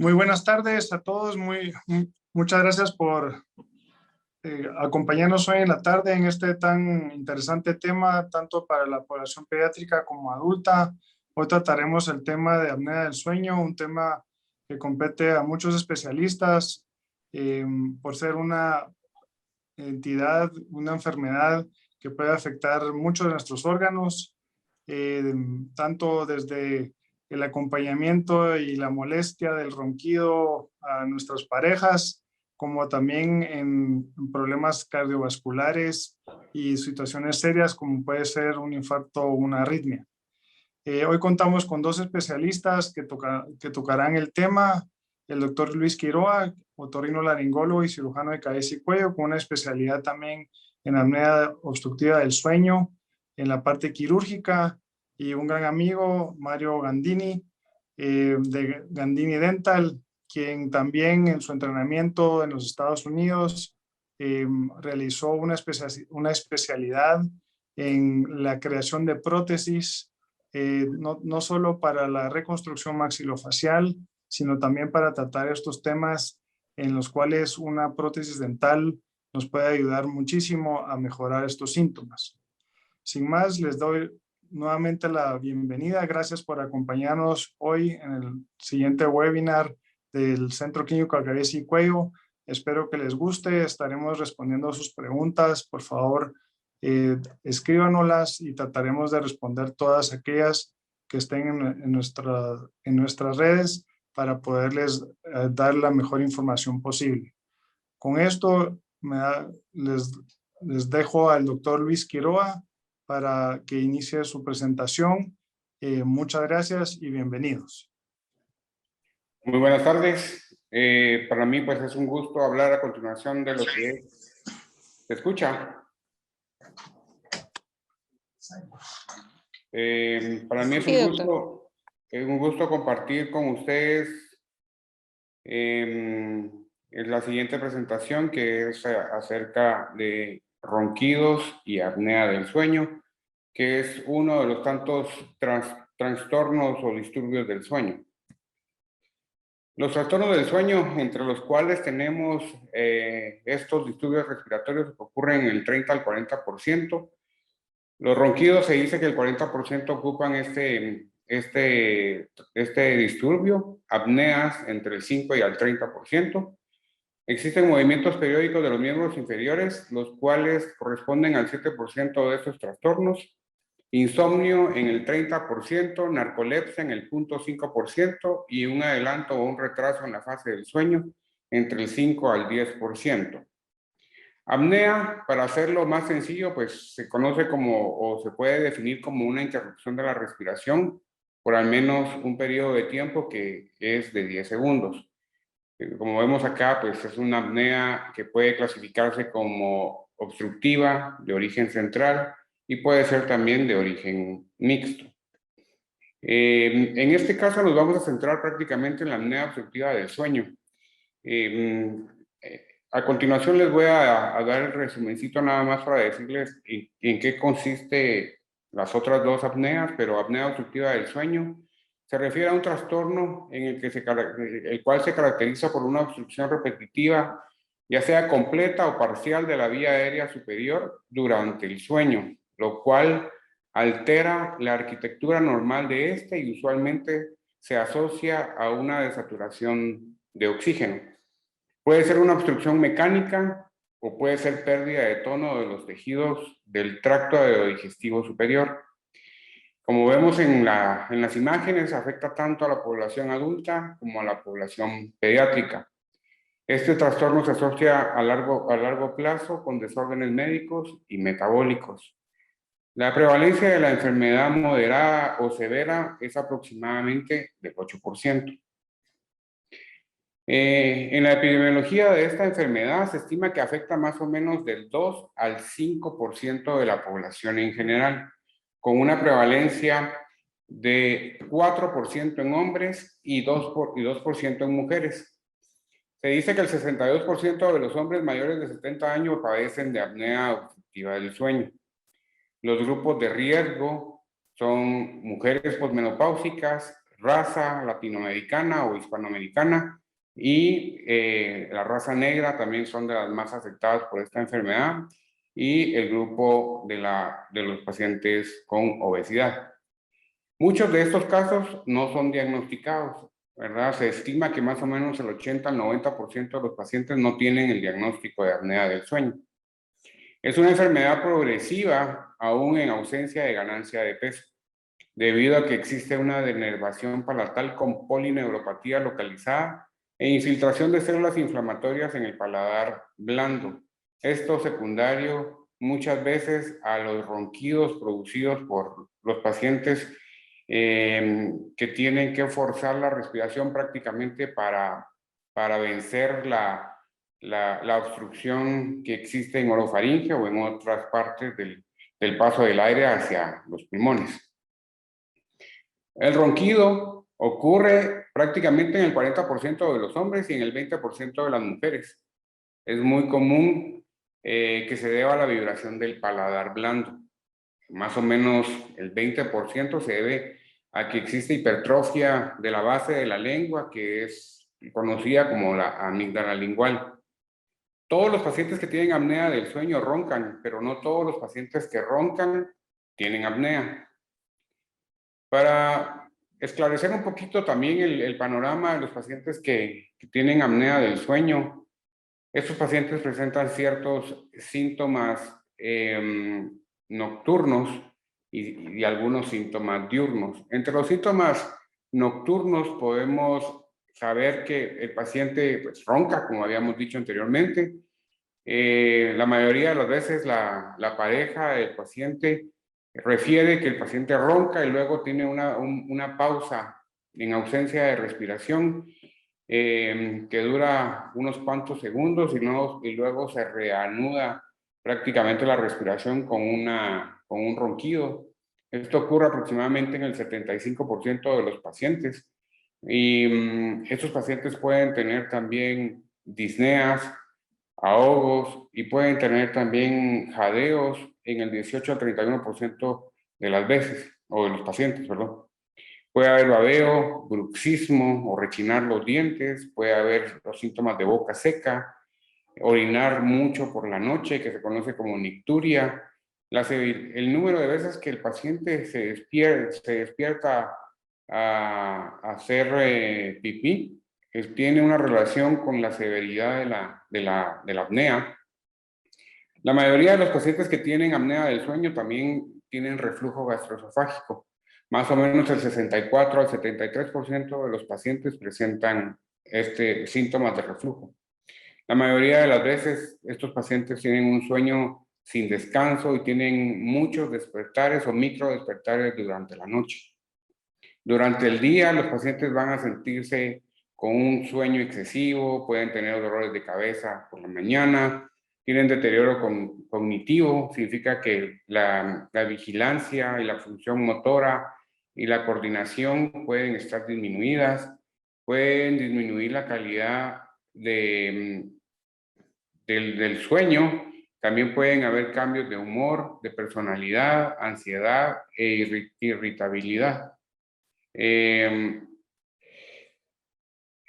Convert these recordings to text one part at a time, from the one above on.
Muy buenas tardes a todos. Muchas gracias por acompañarnos hoy en la tarde en este tan interesante tema, tanto para la población pediátrica como adulta. Hoy trataremos el tema de apnea del sueño, un tema que compete a muchos especialistas por ser una entidad, una enfermedad que puede afectar muchos de nuestros órganos, tanto desde el acompañamiento y la molestia del ronquido a nuestras parejas, como también en problemas cardiovasculares y situaciones serias como puede ser un infarto o una arritmia. Hoy contamos con dos especialistas que tocarán el tema: el doctor Luis Quiroa, otorrinolaringólogo y cirujano de cabeza y cuello, con una especialidad también en apnea obstructiva del sueño, en la parte quirúrgica, y un gran amigo, Mario Gandini, de Gandini Dental, quien también en su entrenamiento en los Estados Unidos realizó una especialidad en la creación de prótesis, no solo para la reconstrucción maxilofacial, sino también para tratar estos temas en los cuales una prótesis dental nos puede ayudar muchísimo a mejorar estos síntomas. Sin más, les doy nuevamente la bienvenida. Gracias por acompañarnos hoy en el siguiente webinar del Centro Clínico de Cabeza y Cuello. Espero que les guste. Estaremos respondiendo a sus preguntas. Por favor, escríbanoslas y trataremos de responder todas aquellas que estén en nuestras redes para poderles dar la mejor información posible. Con esto les dejo al doctor Luis Quiroa para que inicie su presentación. Muchas gracias y bienvenidos. Muy buenas tardes. Para mí pues es un gusto hablar a continuación de lo que es. ¿Se escucha? Para mí es un gusto compartir con ustedes en la siguiente presentación, que es acerca de ronquidos y apnea del sueño, que es uno de los tantos trastornos o disturbios del sueño. Los trastornos del sueño, entre los cuales tenemos estos disturbios respiratorios, que ocurren en el 30 al 40%. Los ronquidos se dice que el 40% ocupan este disturbio, apneas entre el 5 y el 30%. Existen movimientos periódicos de los miembros inferiores, los cuales corresponden al 7% de estos trastornos. Insomnio en el 30%, narcolepsia en el 0.5% y un adelanto o un retraso en la fase del sueño entre el 5 al 10%. Apnea, para hacerlo más sencillo, pues se conoce como, o se puede definir como, una interrupción de la respiración por al menos un periodo de tiempo que es de 10 segundos. Como vemos acá, pues es una apnea que puede clasificarse como obstructiva, de origen central, y puede ser también de origen mixto. En este caso nos vamos a centrar prácticamente en la apnea obstructiva del sueño. A continuación les voy a dar el resumencito nada más para decirles en qué consiste las otras dos apneas, pero apnea obstructiva del sueño se refiere a un trastorno en el cual se caracteriza por una obstrucción repetitiva, ya sea completa o parcial, de la vía aérea superior durante el sueño, lo cual altera la arquitectura normal de este y usualmente se asocia a una desaturación de oxígeno. Puede ser una obstrucción mecánica o puede ser pérdida de tono de los tejidos del tracto aerodigestivo superior. Como vemos en las imágenes, afecta tanto a la población adulta como a la población pediátrica. Este trastorno se asocia a largo plazo con desórdenes médicos y metabólicos. La prevalencia de la enfermedad moderada o severa es aproximadamente del 8%. En la epidemiología de esta enfermedad se estima que afecta más o menos del 2 al 5% de la población en general, con una prevalencia de 4% en hombres y 2% en mujeres. Se dice que el 62% de los hombres mayores de 70 años padecen de apnea obstructiva del sueño. Los grupos de riesgo son mujeres posmenopáusicas, raza latinoamericana o hispanoamericana y la raza negra también son de las más afectadas por esta enfermedad, y el grupo de los pacientes con obesidad. Muchos de estos casos no son diagnosticados, ¿verdad? Se estima que más o menos el 80 al 90% de los pacientes no tienen el diagnóstico de apnea del sueño. Es una enfermedad progresiva aún en ausencia de ganancia de peso, debido a que existe una denervación palatal con polineuropatía localizada e infiltración de células inflamatorias en el paladar blando. Esto secundario muchas veces a los ronquidos producidos por los pacientes que tienen que forzar la respiración prácticamente para vencer la obstrucción que existe en orofaringe o en otras partes del paso del aire hacia los pulmones. El ronquido ocurre prácticamente en el 40% de los hombres y en el 20% de las mujeres. Es muy común que se deba a la vibración del paladar blando. Más o menos el 20% se debe a que existe hipertrofia de la base de la lengua, que es conocida como la amígdala lingual. Todos los pacientes que tienen apnea del sueño roncan, pero no todos los pacientes que roncan tienen apnea. Para esclarecer un poquito también el panorama de los pacientes que tienen apnea del sueño, estos pacientes presentan ciertos síntomas nocturnos y algunos síntomas diurnos. Entre los síntomas nocturnos podemos saber que el paciente pues, ronca, como habíamos dicho anteriormente. La mayoría de las veces la pareja del paciente refiere que el paciente ronca y luego tiene una pausa en ausencia de respiración que dura unos cuantos segundos y luego se reanuda prácticamente la respiración con un ronquido. Esto ocurre aproximadamente en el 75% de los pacientes. Y estos pacientes pueden tener también disneas, ahogos y pueden tener también jadeos en el 18 al 31% de las veces, o de los pacientes, perdón. Puede haber babeo, bruxismo o rechinar los dientes, puede haber los síntomas de boca seca, orinar mucho por la noche, que se conoce como nicturia. El número de veces que el paciente se despierta a hacer pipí tiene una relación con la severidad de la apnea. La mayoría de los pacientes que tienen apnea del sueño también tienen reflujo gastroesofágico. Más o menos el 64 al 73% de los pacientes presentan síntomas de reflujo. La mayoría de las veces estos pacientes tienen un sueño sin descanso y tienen muchos despertares o micro despertares durante la noche. Durante el día los pacientes van a sentirse con un sueño excesivo, pueden tener dolores de cabeza por la mañana, tienen deterioro cognitivo, significa que la vigilancia y la función motora y la coordinación pueden estar disminuidas, pueden disminuir la calidad del sueño, también pueden haber cambios de humor, de personalidad, ansiedad e irritabilidad.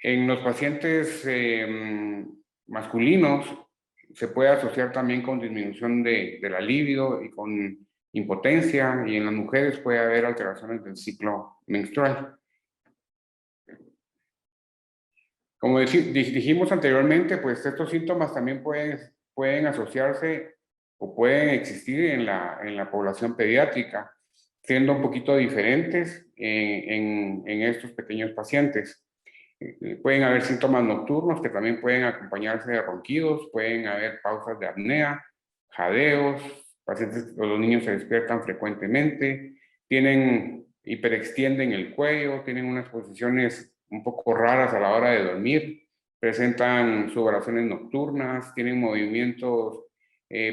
En los pacientes masculinos se puede asociar también con disminución de la libido y con impotencia, y en las mujeres puede haber alteraciones del ciclo menstrual. Como dijimos anteriormente, pues estos síntomas también pueden asociarse o pueden existir en la población pediátrica, siendo un poquito diferentes en estos pequeños pacientes. Pueden haber síntomas nocturnos que también pueden acompañarse de ronquidos, pueden haber pausas de apnea, jadeos, pacientes o los niños se despiertan frecuentemente, hiperextienden el cuello, tienen unas posiciones un poco raras a la hora de dormir, presentan sudoraciones nocturnas, tienen movimientos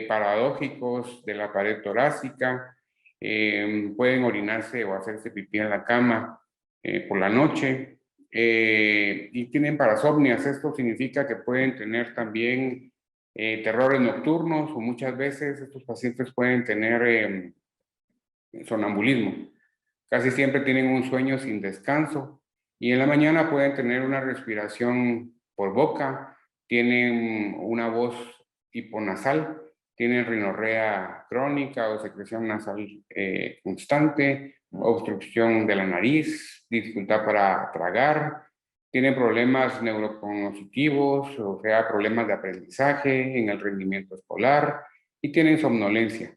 paradójicos de la pared torácica, pueden orinarse o hacerse pipí en la cama por la noche, y tienen parasomnias. Esto significa que pueden tener también terrores nocturnos, o muchas veces estos pacientes pueden tener sonambulismo. Casi siempre tienen un sueño sin descanso y en la mañana pueden tener una respiración por boca, tienen una voz hiponasal, tienen rinorrea crónica o secreción nasal constante, obstrucción de la nariz, dificultad para tragar, tienen problemas neurocognitivos, o sea, problemas de aprendizaje en el rendimiento escolar y tienen somnolencia.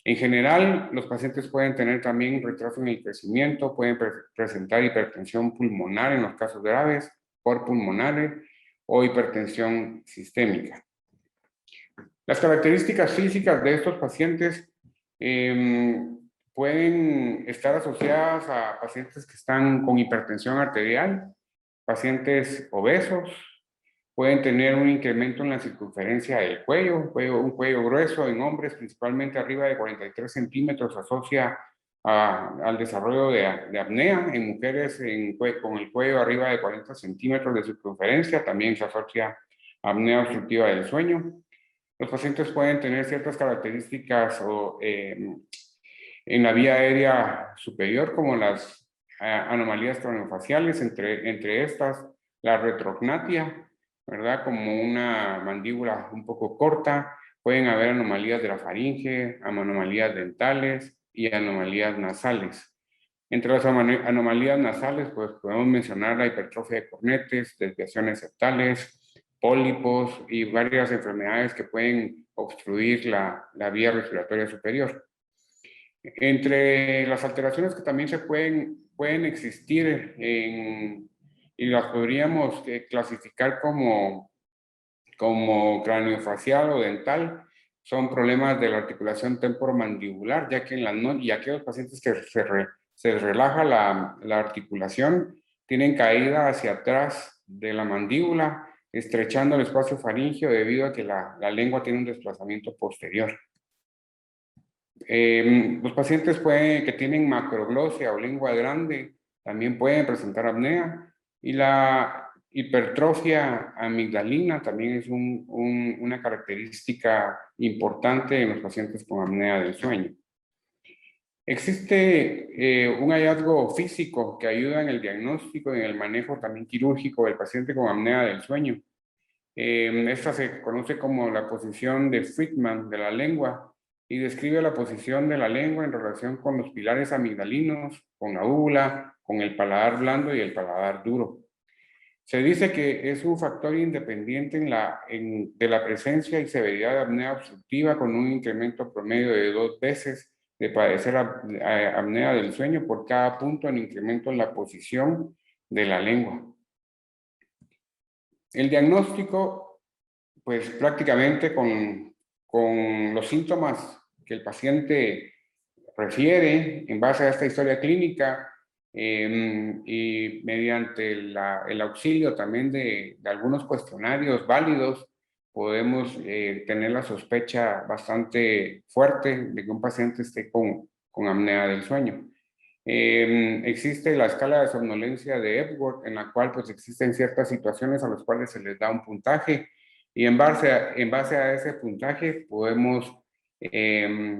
En general, los pacientes pueden tener también retraso en el crecimiento, pueden presentar hipertensión pulmonar en los casos graves, por pulmonares o hipertensión sistémica. Las características físicas de estos pacientes pueden estar asociadas a pacientes que están con hipertensión arterial, pacientes obesos, pueden tener un incremento en la circunferencia del cuello, un cuello grueso en hombres, principalmente arriba de 43 centímetros, asocia al desarrollo de apnea. En mujeres con el cuello arriba de 40 centímetros de circunferencia también se asocia a apnea obstructiva del sueño. Los pacientes pueden tener ciertas características en la vía aérea superior, como las anomalías craniofaciales, entre estas la retrognatia, ¿verdad? Como una mandíbula un poco corta. Pueden haber anomalías de la faringe, anomalías dentales y anomalías nasales. Entre las anomalías nasales, pues podemos mencionar la hipertrofia de cornetes, desviaciones septales, pólipos y varias enfermedades que pueden obstruir la vía respiratoria superior. Entre las alteraciones que también se pueden existir y las podríamos clasificar como craniofacial o dental, son problemas de la articulación temporomandibular, ya que y aquellos pacientes que se relaja la articulación tienen caída hacia atrás de la mandíbula, estrechando el espacio faríngeo debido a que la lengua tiene un desplazamiento posterior. Los pacientes que tienen macroglosia o lengua grande también pueden presentar apnea, y la hipertrofia amigdalina también es una característica importante en los pacientes con apnea del sueño. Existe un hallazgo físico que ayuda en el diagnóstico y en el manejo también quirúrgico del paciente con apnea del sueño. Esta se conoce como la posición de Friedman de la lengua y describe la posición de la lengua en relación con los pilares amigdalinos, con la úvula, con el paladar blando y el paladar duro. Se dice que es un factor independiente de la presencia y severidad de apnea obstructiva, con un incremento promedio de 2 veces de padecer apnea del sueño por cada punto en incremento en la posición de la lengua. El diagnóstico, pues prácticamente con los síntomas que el paciente refiere en base a esta historia clínica y mediante el auxilio también de algunos cuestionarios válidos, podemos tener la sospecha bastante fuerte de que un paciente esté con apnea del sueño. Existe la escala de somnolencia de Epworth, en la cual pues existen ciertas situaciones a las cuales se les da un puntaje, y en base a ese puntaje podemos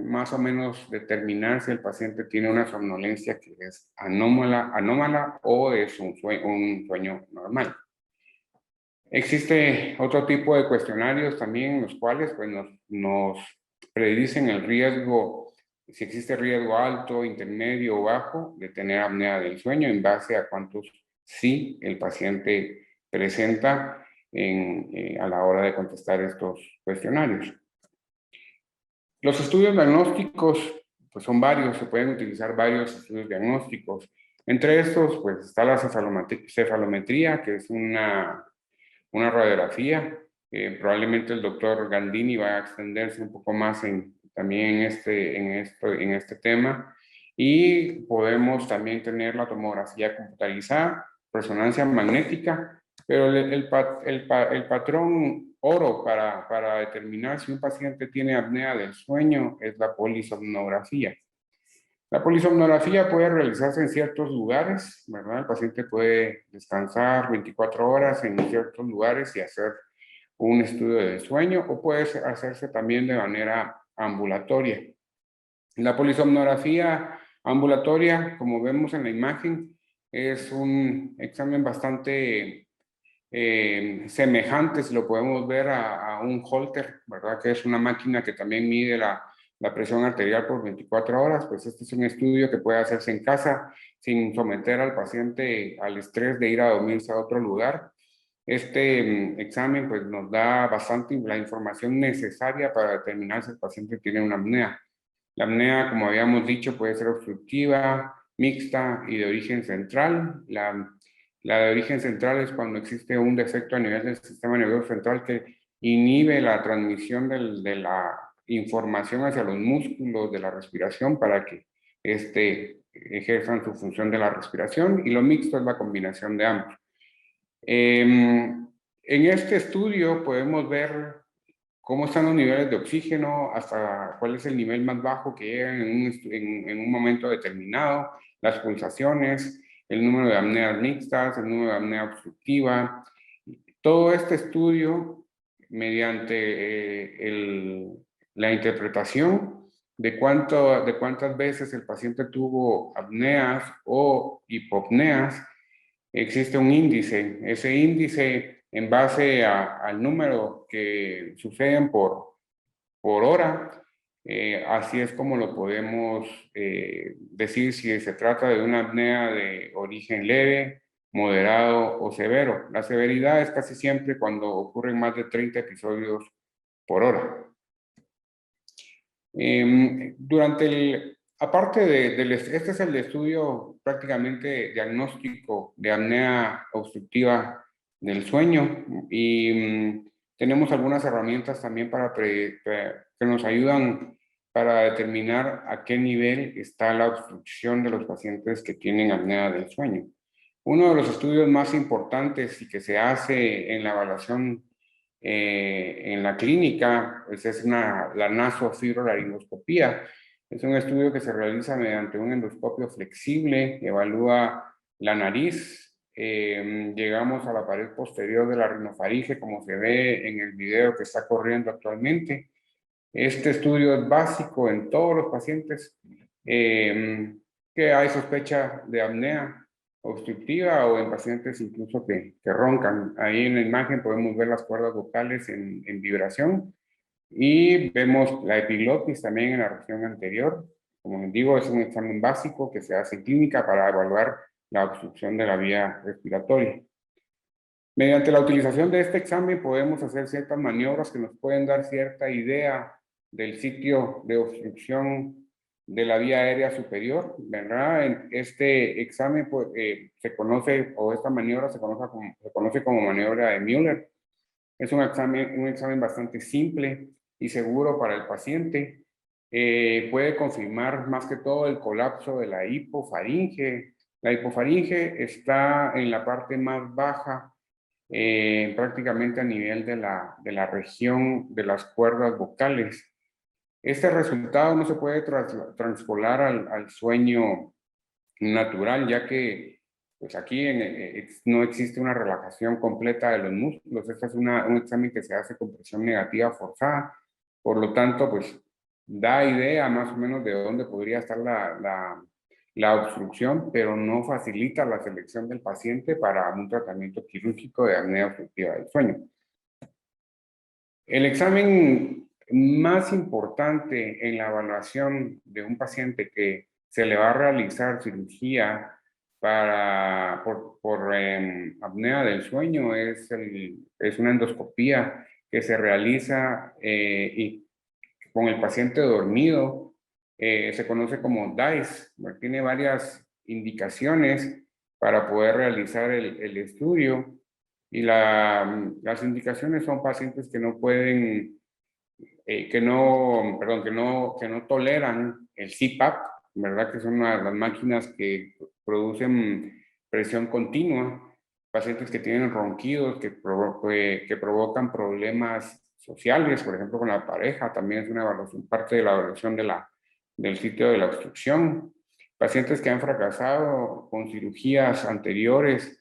más o menos determinar si el paciente tiene una somnolencia que es anómala o es un sueño normal. Existe otro tipo de cuestionarios también, los cuales pues, nos predicen el riesgo, si existe riesgo alto, intermedio o bajo de tener apnea del sueño, en base a cuántos sí el paciente presenta a la hora de contestar estos cuestionarios. Los estudios diagnósticos pues son varios, se pueden utilizar varios estudios diagnósticos. Entre estos pues está la cefalometría, que es una radiografía. Probablemente el doctor Gandini va a extenderse un poco más también en este tema. Y podemos también tener la tomografía computarizada, resonancia magnética, pero el patrón oro para determinar si un paciente tiene apnea del sueño es la polisomnografía. La polisomnografía puede realizarse en ciertos lugares, ¿verdad? El paciente puede descansar 24 horas en ciertos lugares y hacer un estudio de sueño, o puede hacerse también de manera ambulatoria. La polisomnografía Ambulatoria, como vemos en la imagen, es un examen bastante semejante, si lo podemos ver, a un Holter, ¿verdad? Que es una máquina que también mide la presión arterial por 24 horas. Pues este es un estudio que puede hacerse en casa sin someter al paciente al estrés de ir a dormirse a otro lugar. Este examen pues nos da bastante la información necesaria para determinar si el paciente tiene una apnea. La apnea, como habíamos dicho, puede ser obstructiva, mixta y de origen central. La de origen central es cuando existe un defecto a nivel del sistema nervioso central que inhibe la transmisión de la información hacia los músculos de la respiración para que ejerzan su función de la respiración, y lo mixto es la combinación de ambos. En este estudio podemos ver cómo están los niveles de oxígeno, hasta cuál es el nivel más bajo que llegan en un momento determinado, las pulsaciones, el número de apneas mixtas, el número de apnea obstructiva. Todo este estudio, mediante la interpretación de cuántas veces el paciente tuvo apneas o hipopneas, existe un índice. Ese índice, en base al número que suceden por hora, así es como lo podemos decir si se trata de una apnea de origen leve, moderado o severo. La severidad es casi siempre cuando ocurren más de 30 episodios por hora. Este es el estudio prácticamente diagnóstico de apnea obstructiva del sueño, y tenemos algunas herramientas también que nos ayudan para determinar a qué nivel está la obstrucción de los pacientes que tienen apnea del sueño. Uno de los estudios más importantes y que se hace en la evaluación en la clínica, pues es la nasofibrolaringoscopía. Es un estudio que se realiza mediante un endoscopio flexible, evalúa la nariz, llegamos a la pared posterior de la rinofaringe, como se ve en el video que está corriendo actualmente. Este estudio es básico en todos los pacientes que hay sospecha de apnea obstructiva, o en pacientes incluso que roncan. Ahí en la imagen podemos ver las cuerdas vocales en vibración, y vemos la epiglotis también en la región anterior. Como les digo, es un examen básico que se hace en clínica para evaluar la obstrucción de la vía respiratoria. Mediante la utilización de este examen podemos hacer ciertas maniobras que nos pueden dar cierta idea del sitio de obstrucción de la vía aérea superior, ¿verdad? Este examen pues, se conoce, o esta maniobra se conoce como maniobra de Müller. Es un examen bastante simple y seguro para el paciente. Puede confirmar más que todo el colapso de la hipofaringe. La hipofaringe está en la parte más baja, prácticamente a nivel de la región de las cuerdas vocales. Este resultado no se puede transpolar al sueño natural, ya que pues aquí no existe una relajación completa de los músculos. Este es un examen que se hace con presión negativa forzada. Por lo tanto, pues da idea más o menos de dónde podría estar la obstrucción, pero no facilita la selección del paciente para un tratamiento quirúrgico de apnea obstructiva del sueño. El examen más importante en la evaluación de un paciente que se le va a realizar cirugía por apnea del sueño es una endoscopía que se realiza y con el paciente dormido. Se conoce como DICE. Tiene varias indicaciones para poder realizar el estudio, y las indicaciones son pacientes que no pueden, que no toleran el CPAP, ¿verdad? Que son las máquinas que producen presión continua, pacientes que tienen ronquidos, que provocan problemas sociales, por ejemplo, con la pareja. También es una evaluación, parte de la evaluación del sitio de la obstrucción. Pacientes que han fracasado con cirugías anteriores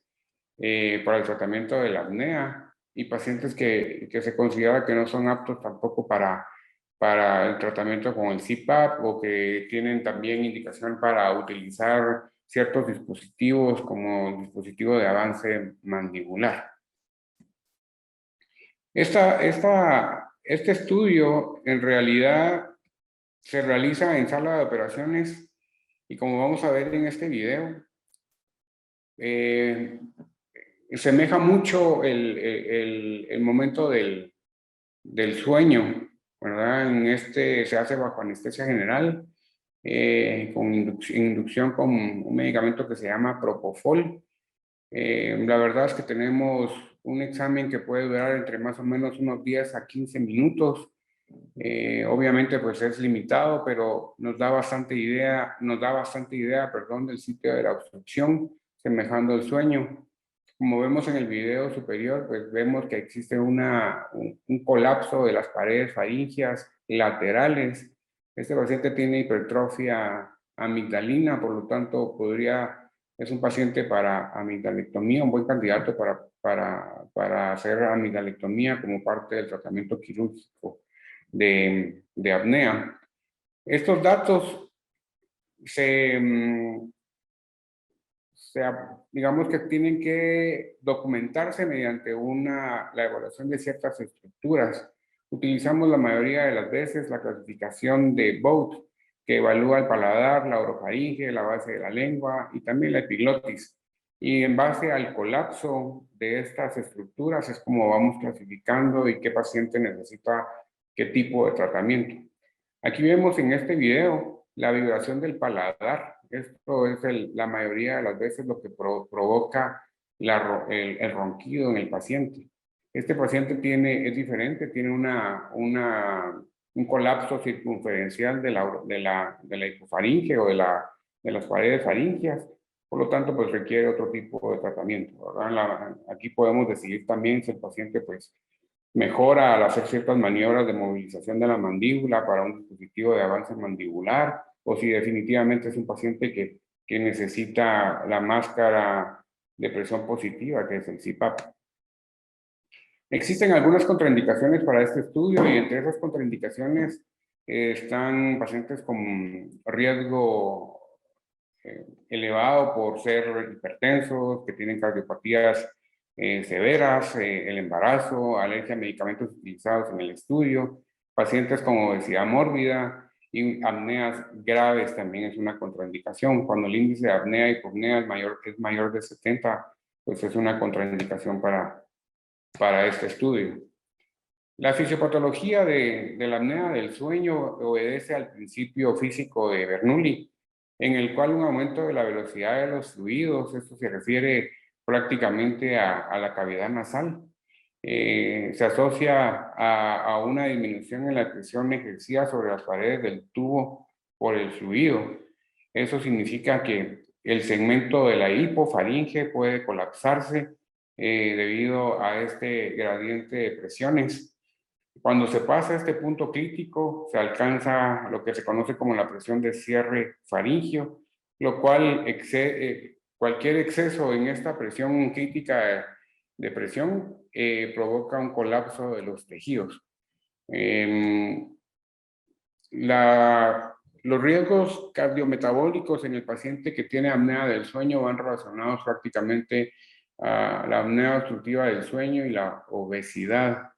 para el tratamiento de la apnea, y pacientes que se considera que no son aptos tampoco para para el tratamiento con el CPAP o que tienen también indicación para utilizar ciertos dispositivos como el dispositivo de avance mandibular. Este estudio en realidad se realiza en sala de operaciones y como vamos a ver en este video, semeja mucho el momento del sueño, ¿verdad? Se hace bajo anestesia general, con inducción con un medicamento que se llama Propofol. La verdad es que tenemos un examen que puede durar entre más o menos unos 10 a 15 minutos. Obviamente pues es limitado, pero nos da bastante idea, perdón, del sitio de la obstrucción, semejando el sueño. Como vemos en el video superior, pues vemos que existe un colapso de las paredes faríngeas laterales. Este paciente tiene hipertrofia amigdalina, por lo tanto es un paciente para amigdalectomía, un buen candidato para hacer amigdalectomía como parte del tratamiento quirúrgico de apnea. Estos datos digamos que tienen que documentarse mediante la evaluación de ciertas estructuras. Utilizamos la mayoría de las veces la clasificación de Boat, que evalúa el paladar, la orofaringe, la base de la lengua y también la epiglotis. Y en base al colapso de estas estructuras es como vamos clasificando y qué paciente necesita qué tipo de tratamiento. Aquí vemos en este video la vibración del paladar. Esto es la mayoría de las veces lo que provoca el ronquido en el paciente. Este paciente es diferente, tiene un colapso circunferencial de la hipofaringe o de las paredes faríngeas. Por lo tanto, pues requiere otro tipo de tratamiento, ¿verdad? Aquí podemos decidir también si el paciente pues mejora al hacer ciertas maniobras de movilización de la mandíbula para un dispositivo de avance mandibular, o si definitivamente es un paciente que necesita la máscara de presión positiva, que es el CPAP. Existen algunas contraindicaciones para este estudio y entre esas contraindicaciones están pacientes con riesgo elevado por ser hipertensos, que tienen cardiopatías severas, el embarazo, alergia a medicamentos utilizados en el estudio, pacientes con obesidad mórbida y apneas graves también es una contraindicación. Cuando el índice de apnea y hipopnea es mayor de 70, pues es una contraindicación para este estudio. La fisiopatología de la apnea del sueño obedece al principio físico de Bernoulli, en el cual un aumento de la velocidad de los fluidos, esto se refiere prácticamente a la cavidad nasal, se asocia a una disminución en la presión ejercida sobre las paredes del tubo por el fluido. Eso significa que el segmento de la hipofaringe puede colapsarse debido a este gradiente de presiones. Cuando se pasa este punto crítico, se alcanza lo que se conoce como la presión de cierre faríngeo, lo cual cualquier exceso en esta presión crítica de presión provoca un colapso de los tejidos. Los riesgos cardiometabólicos en el paciente que tiene apnea del sueño van relacionados prácticamente a la apnea obstructiva del sueño y la obesidad.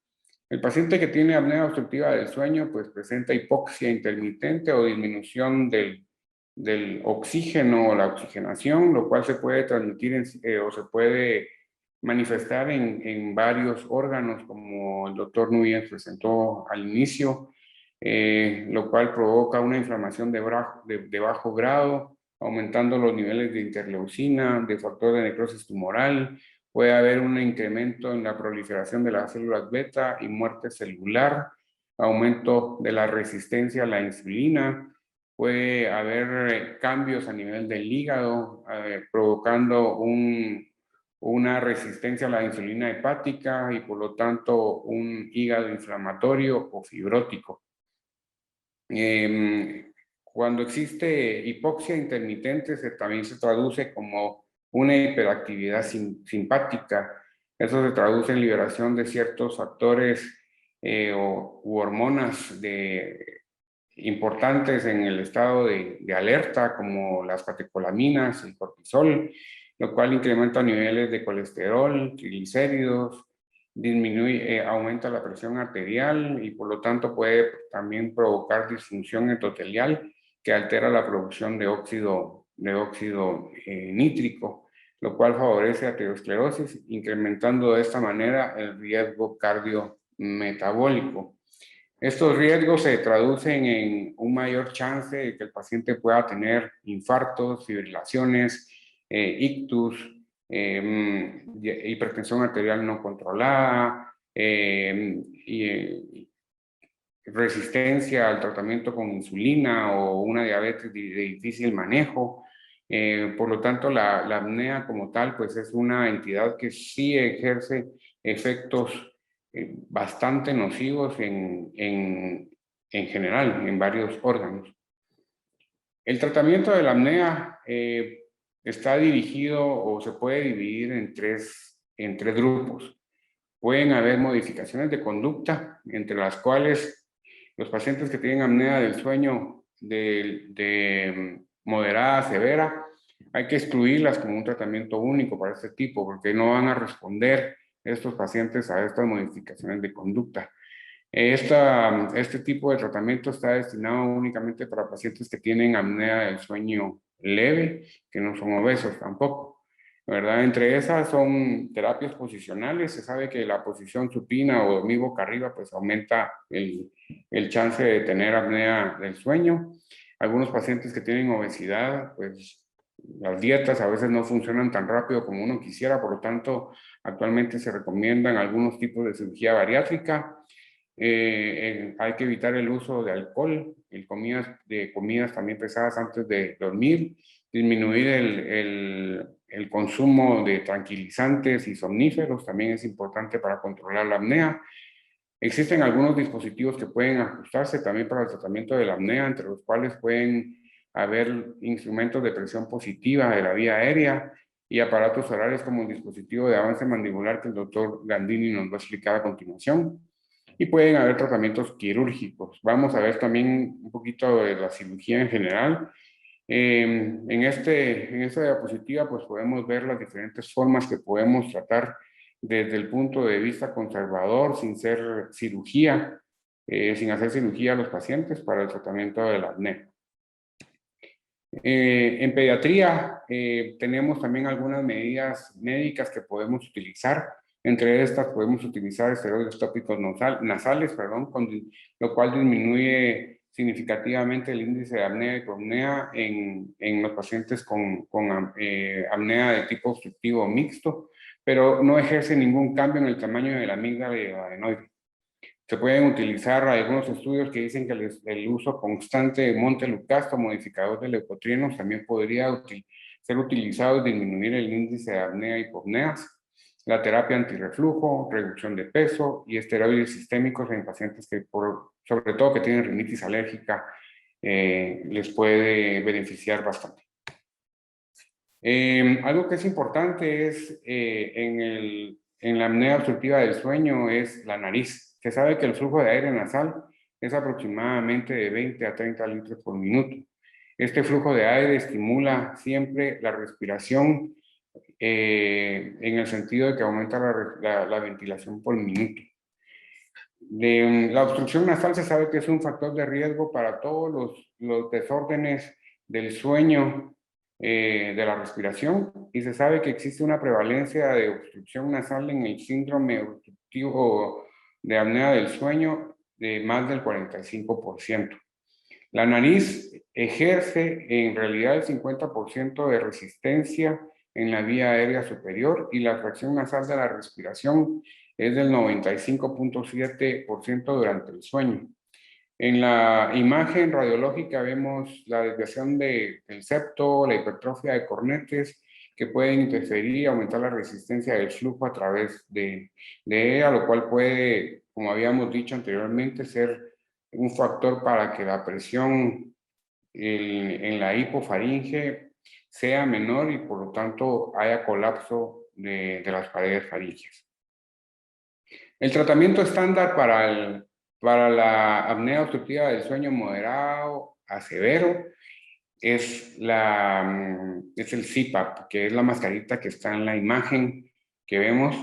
El paciente que tiene apnea obstructiva del sueño pues presenta hipoxia intermitente o disminución del oxígeno o la oxigenación, lo cual se puede transmitir o se puede manifestar en varios órganos, como el doctor Núñez presentó al inicio, lo cual provoca una inflamación de bajo grado, aumentando los niveles de interleucina, de factor de necrosis tumoral. Puede haber un incremento en la proliferación de las células beta y muerte celular, aumento de la resistencia a la insulina. Puede haber cambios a nivel del hígado, provocando una resistencia a la insulina hepática y por lo tanto un hígado inflamatorio o fibrótico. Cuando existe hipoxia intermitente, también se traduce como una hiperactividad simpática. Eso se traduce en liberación de ciertos factores u hormonas importantes en el estado de alerta, como las catecolaminas, el cortisol, lo cual incrementa niveles de colesterol, triglicéridos, aumenta la presión arterial y por lo tanto puede también provocar disfunción endotelial que altera la producción de óxido nítrico, lo cual favorece aterosclerosis, incrementando de esta manera el riesgo cardiometabólico. Estos riesgos se traducen en un mayor chance de que el paciente pueda tener infartos, fibrilaciones, ictus, hipertensión arterial no controlada, resistencia al tratamiento con insulina o una diabetes de difícil manejo. Por lo tanto, la apnea como tal, pues es una entidad que sí ejerce efectos bastante nocivos en general, en varios órganos. El tratamiento de la apnea está dirigido o se puede dividir en tres grupos. Pueden haber modificaciones de conducta, entre las cuales los pacientes que tienen apnea del sueño de moderada a severa, hay que excluirlas como un tratamiento único para este tipo, porque no van a responder estos pacientes a estas modificaciones de conducta. Este tipo de tratamiento está destinado únicamente para pacientes que tienen apnea del sueño leve, que no son obesos tampoco, ¿verdad? Entre esas son terapias posicionales. Se sabe que la posición supina o dormir boca arriba pues aumenta el chance de tener apnea del sueño. Algunos pacientes que tienen obesidad, pues las dietas a veces no funcionan tan rápido como uno quisiera, por lo tanto actualmente se recomiendan algunos tipos de cirugía bariátrica. Hay que evitar el uso de alcohol, comidas también pesadas antes de dormir, disminuir el consumo de tranquilizantes y somníferos, también es importante para controlar la apnea. Existen algunos dispositivos que pueden ajustarse también para el tratamiento de la apnea, entre los cuales pueden haber instrumentos de presión positiva de la vía aérea y aparatos orales como el dispositivo de avance mandibular que el doctor Gandini nos va a explicar a continuación. Y pueden haber tratamientos quirúrgicos. Vamos a ver también un poquito de la cirugía en general. En esta diapositiva pues podemos ver las diferentes formas que podemos tratar desde el punto de vista conservador, sin hacer cirugía a los pacientes para el tratamiento de la apnea. En pediatría tenemos también algunas medidas médicas que podemos utilizar. Entre estas podemos utilizar esteroides tópicos nasales, lo cual disminuye significativamente el índice de apnea y hipopnea en los pacientes con apnea de tipo obstructivo mixto, pero no ejerce ningún cambio en el tamaño de la amígdala y el adenoide. Se pueden utilizar algunos estudios que dicen que el uso constante de montelukast, modificador de leukotrienos, también podría ser utilizado y disminuir el índice de apnea y hipopneas. La terapia antirreflujo, reducción de peso y esteroides sistémicos en pacientes que, sobre todo que tienen rinitis alérgica, les puede beneficiar bastante. Algo que es importante es en la apnea obstructiva del sueño es la nariz. Se sabe que el flujo de aire nasal es aproximadamente de 20 a 30 litros por minuto. Este flujo de aire estimula siempre la respiración en el sentido de que aumenta la ventilación por minuto. La obstrucción nasal se sabe que es un factor de riesgo para todos los desórdenes del sueño, de la respiración, y se sabe que existe una prevalencia de obstrucción nasal en el síndrome obstructivo de apnea del sueño de más del 45%. La nariz ejerce en realidad el 50% de resistencia en la vía aérea superior y la fracción nasal de la respiración es del 95.7% durante el sueño. En la imagen radiológica vemos la desviación del septo, la hipertrofia de cornetes, que pueden interferir y aumentar la resistencia del flujo a través de ella, lo cual puede, como habíamos dicho anteriormente, ser un factor para que la presión en la hipofaringe sea menor y por lo tanto haya colapso de las paredes faríngeas. El tratamiento estándar para la apnea obstructiva del sueño moderado a severo es el CPAP, que es la mascarita que está en la imagen que vemos,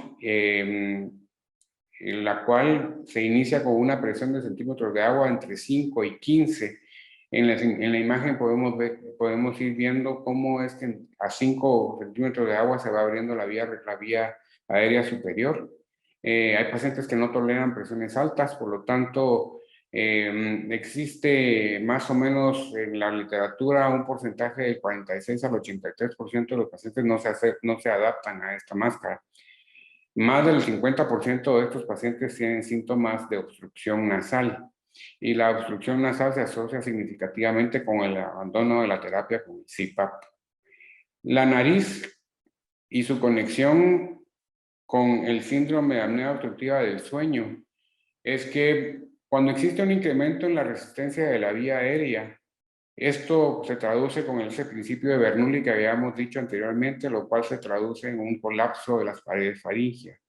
la cual se inicia con una presión de centímetros de agua entre 5 y 15. En la imagen podemos ir viendo cómo es que a 5 centímetros de agua se va abriendo la vía aérea superior. Hay pacientes que no toleran presiones altas, por lo tanto, existe más o menos en la literatura un porcentaje del 46 al 83% de los pacientes no se adaptan a esta máscara. Más del 50% de estos pacientes tienen síntomas de obstrucción nasal y la obstrucción nasal se asocia significativamente con el abandono de la terapia con el CPAP. La nariz y su conexión con el síndrome de apnea obstructiva del sueño es que cuando existe un incremento en la resistencia de la vía aérea, esto se traduce con ese principio de Bernoulli que habíamos dicho anteriormente, lo cual se traduce en un colapso de las paredes faríngeas.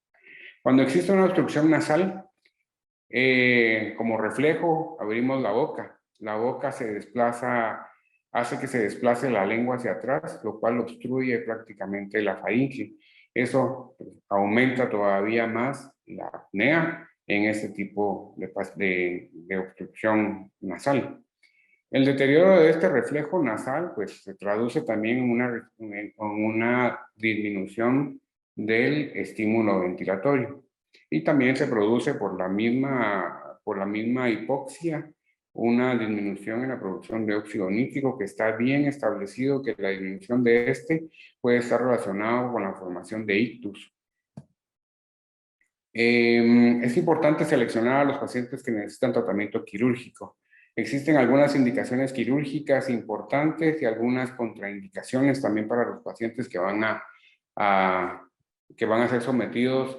Cuando existe una obstrucción nasal, como reflejo, abrimos la boca. La boca se desplaza, hace que se desplace la lengua hacia atrás, lo cual obstruye prácticamente la faringe. Eso pues, aumenta todavía más la apnea en este tipo de obstrucción nasal. El deterioro de este reflejo nasal pues, se traduce también en una disminución del estímulo ventilatorio. Y también se produce por la misma hipoxia una disminución en la producción de óxido nítrico que está bien establecido que la disminución de este puede estar relacionado con la formación de ictus. Es importante seleccionar a los pacientes que necesitan tratamiento quirúrgico. Existen algunas indicaciones quirúrgicas importantes y algunas contraindicaciones también para los pacientes que van a ser sometidos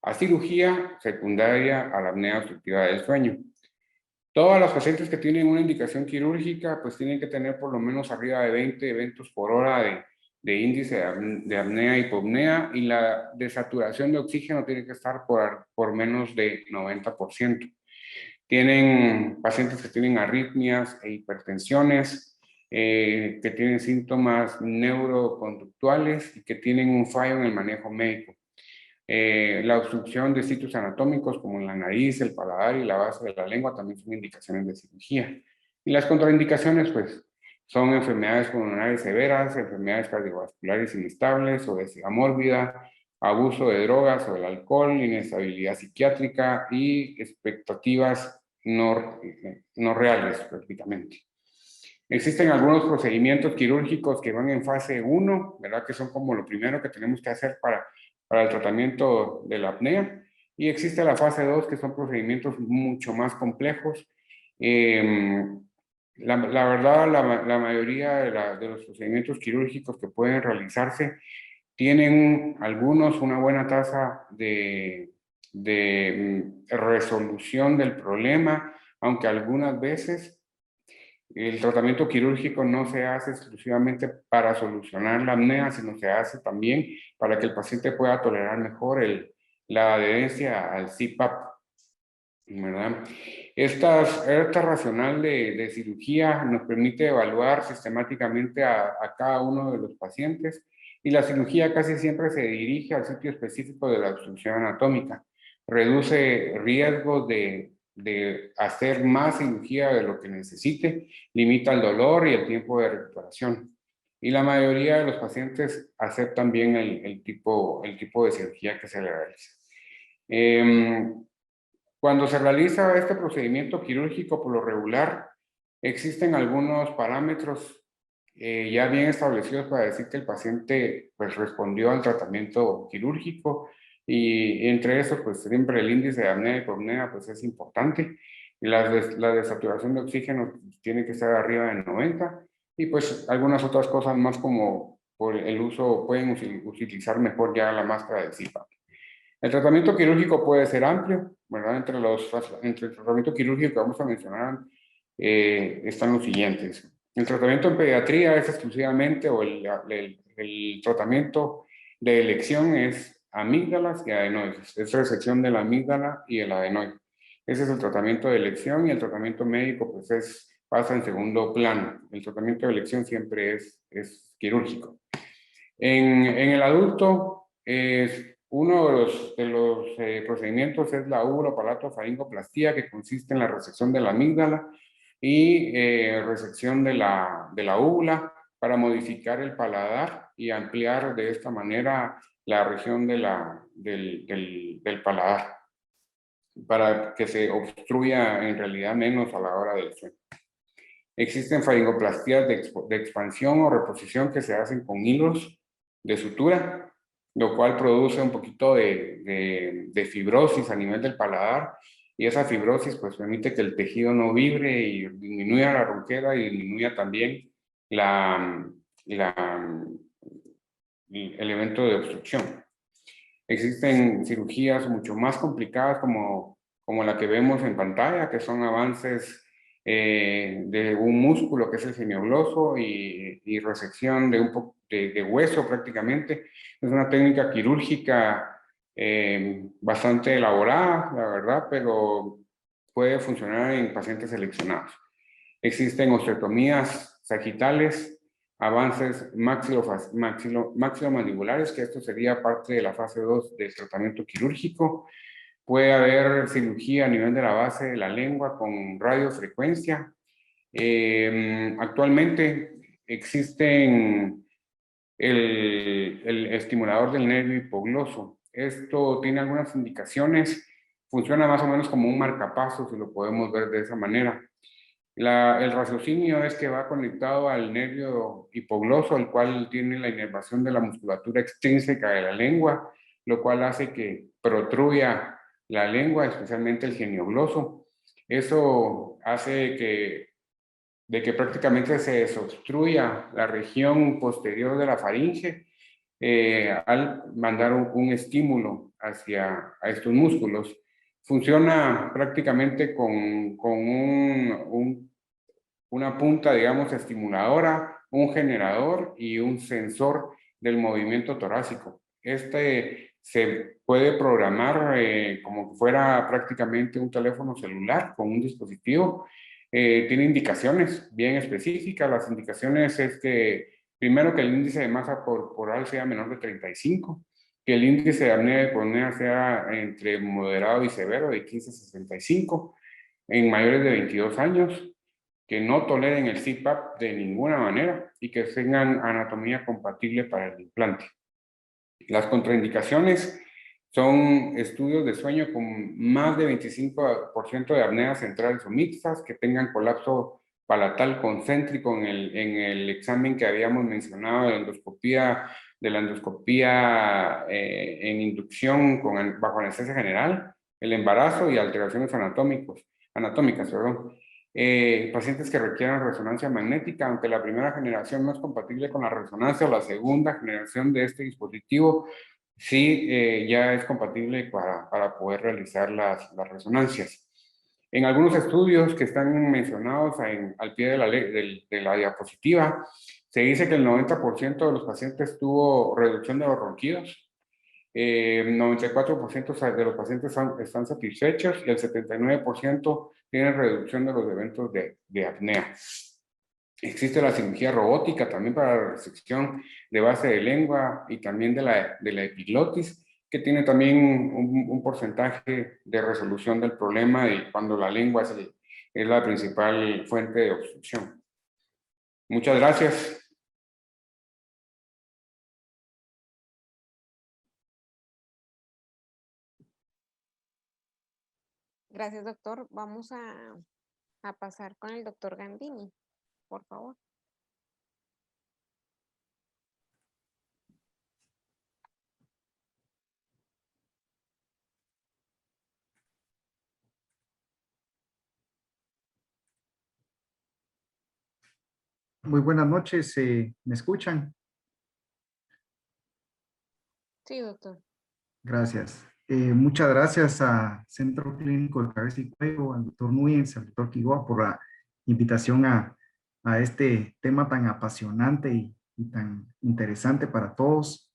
a cirugía secundaria a la apnea obstructiva del sueño. Todas las pacientes que tienen una indicación quirúrgica pues tienen que tener por lo menos arriba de 20 eventos por hora de índice de apnea y hipopnea y la desaturación de oxígeno tiene que estar por menos de 90%. Tienen pacientes que tienen arritmias e hipertensiones, que tienen síntomas neuroconductuales y que tienen un fallo en el manejo médico. La obstrucción de sitios anatómicos como en la nariz, el paladar y la base de la lengua también son indicaciones de cirugía. Y las contraindicaciones, pues, son enfermedades pulmonares severas, enfermedades cardiovasculares inestables, obesidad mórbida, abuso de drogas o del alcohol, inestabilidad psiquiátrica y expectativas no reales prácticamente. Existen algunos procedimientos quirúrgicos que van en fase 1, ¿verdad? Que son como lo primero que tenemos que hacer para el tratamiento de la apnea. Y existe la fase 2, que son procedimientos mucho más complejos. La verdad, la mayoría de los procedimientos quirúrgicos que pueden realizarse tienen algunos una buena tasa de resolución del problema, aunque algunas veces el tratamiento quirúrgico no se hace exclusivamente para solucionar la apnea, sino se hace también para que el paciente pueda tolerar mejor la adherencia al CPAP, ¿verdad? Esta racional de cirugía nos permite evaluar sistemáticamente a cada uno de los pacientes y la cirugía casi siempre se dirige al sitio específico de la obstrucción anatómica. Reduce riesgos de hacer más cirugía de lo que necesite, limita el dolor y el tiempo de recuperación. Y la mayoría de los pacientes aceptan bien el tipo de cirugía que se le realiza. Cuando se realiza este procedimiento quirúrgico, por lo regular, existen algunos parámetros ya bien establecidos para decir que el paciente pues, respondió al tratamiento quirúrgico y entre esos, pues siempre el índice de apnea y hipopnea pues, es importante. Y la desaturación de oxígeno tiene que estar arriba de 90 y pues algunas otras cosas más como por el uso, pueden utilizar mejor ya la máscara de CPAP. El tratamiento quirúrgico puede ser amplio, ¿verdad? Entre el tratamiento quirúrgico que vamos a mencionar están los siguientes. El tratamiento en pediatría es exclusivamente, o el tratamiento de elección es amígdalas y adenoides. Es resección de la amígdala y el adenoide. Ese es el tratamiento de elección y el tratamiento médico pues pasa en segundo plano. El tratamiento de elección siempre es quirúrgico. En el adulto, uno de los procedimientos es la úvulo-palato-faringoplastía, que consiste en la resección de la amígdala y resección de la úvula para modificar el paladar y ampliar de esta manera la región del paladar, para que se obstruya en realidad menos a la hora del sueño. Existen faringoplastías de expansión o reposición que se hacen con hilos de sutura, lo cual produce un poquito de fibrosis a nivel del paladar, y esa fibrosis pues permite que el tejido no vibre y disminuya la ronquera y disminuya también el evento de obstrucción. Existen cirugías mucho más complicadas como la que vemos en pantalla, que son avances de un músculo que es el geniogloso y resección de hueso prácticamente. Es una técnica quirúrgica bastante elaborada, la verdad, pero puede funcionar en pacientes seleccionados. Existen osteotomías sagitales, avances maxilomandibulares, que esto sería parte de la fase 2 del tratamiento quirúrgico. Puede haber cirugía a nivel de la base de la lengua con radiofrecuencia. Actualmente existen el estimulador del nervio hipogloso. Esto tiene algunas indicaciones, funciona más o menos como un marcapasos, si lo podemos ver de esa manera. El raciocinio es que va conectado al nervio hipogloso, el cual tiene la inervación de la musculatura extrínseca de la lengua, lo cual hace que protruya la lengua, especialmente el geniogloso. Eso hace de que prácticamente se desobstruya la región posterior de la faringe al mandar un estímulo hacia estos músculos. Funciona prácticamente con una punta, digamos, estimuladora, un generador y un sensor del movimiento torácico. Este se puede programar como que fuera prácticamente un teléfono celular con un dispositivo. Tiene indicaciones bien específicas. Las indicaciones es que, primero, que el índice de masa corporal sea menor de 35, que el índice de apnea de hipopnea sea entre moderado y severo, de 15 a 65, en mayores de 22 años, que no toleren el CPAP de ninguna manera y que tengan anatomía compatible para el implante. Las contraindicaciones son estudios de sueño con más de 25% de apneas centrales o mixtas, que tengan colapso palatal concéntrico en el examen que habíamos mencionado de la endoscopía en inducción bajo anestesia general, el embarazo y alteraciones anatómicas, perdón. Pacientes que requieran resonancia magnética, aunque la primera generación no es compatible con la resonancia, la segunda generación de este dispositivo sí ya es compatible para poder realizar las resonancias. En algunos estudios que están mencionados al pie de la diapositiva, se dice que el 90% de los pacientes tuvo reducción de los ronquidos, 94% de los pacientes están satisfechos y el 79% tienen reducción de los eventos de apnea. Existe la cirugía robótica también para la resección de base de lengua y también de la epiglotis, que tiene también un porcentaje de resolución del problema y cuando la lengua es la principal fuente de obstrucción. Muchas gracias. Gracias, doctor. Vamos a pasar con el doctor Gandini, por favor. Muy buenas noches, ¿me escuchan? Sí, doctor. Gracias. Muchas gracias a Centro Clínico de Cabeza y Cuello, al doctor Núñez, al doctor Quigoa por la invitación a este tema tan apasionante y tan interesante para todos.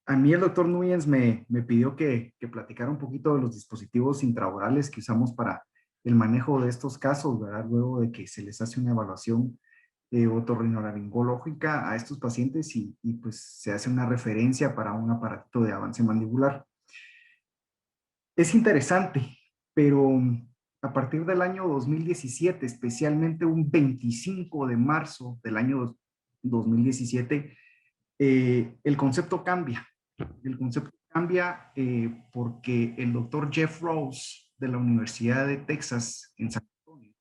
A mí el doctor Núñez me pidió que platicara un poquito de los dispositivos intraorales que usamos para el manejo de estos casos, ¿verdad? Luego de que se les hace una evaluación otorrinolaringológica a estos pacientes y pues se hace una referencia para un aparatito de avance mandibular. Es interesante, pero a partir del año 2017, especialmente un 25 de marzo del año 2017, el concepto cambia. El concepto cambia porque el doctor Jeff Rose de la Universidad de Texas en San Antonio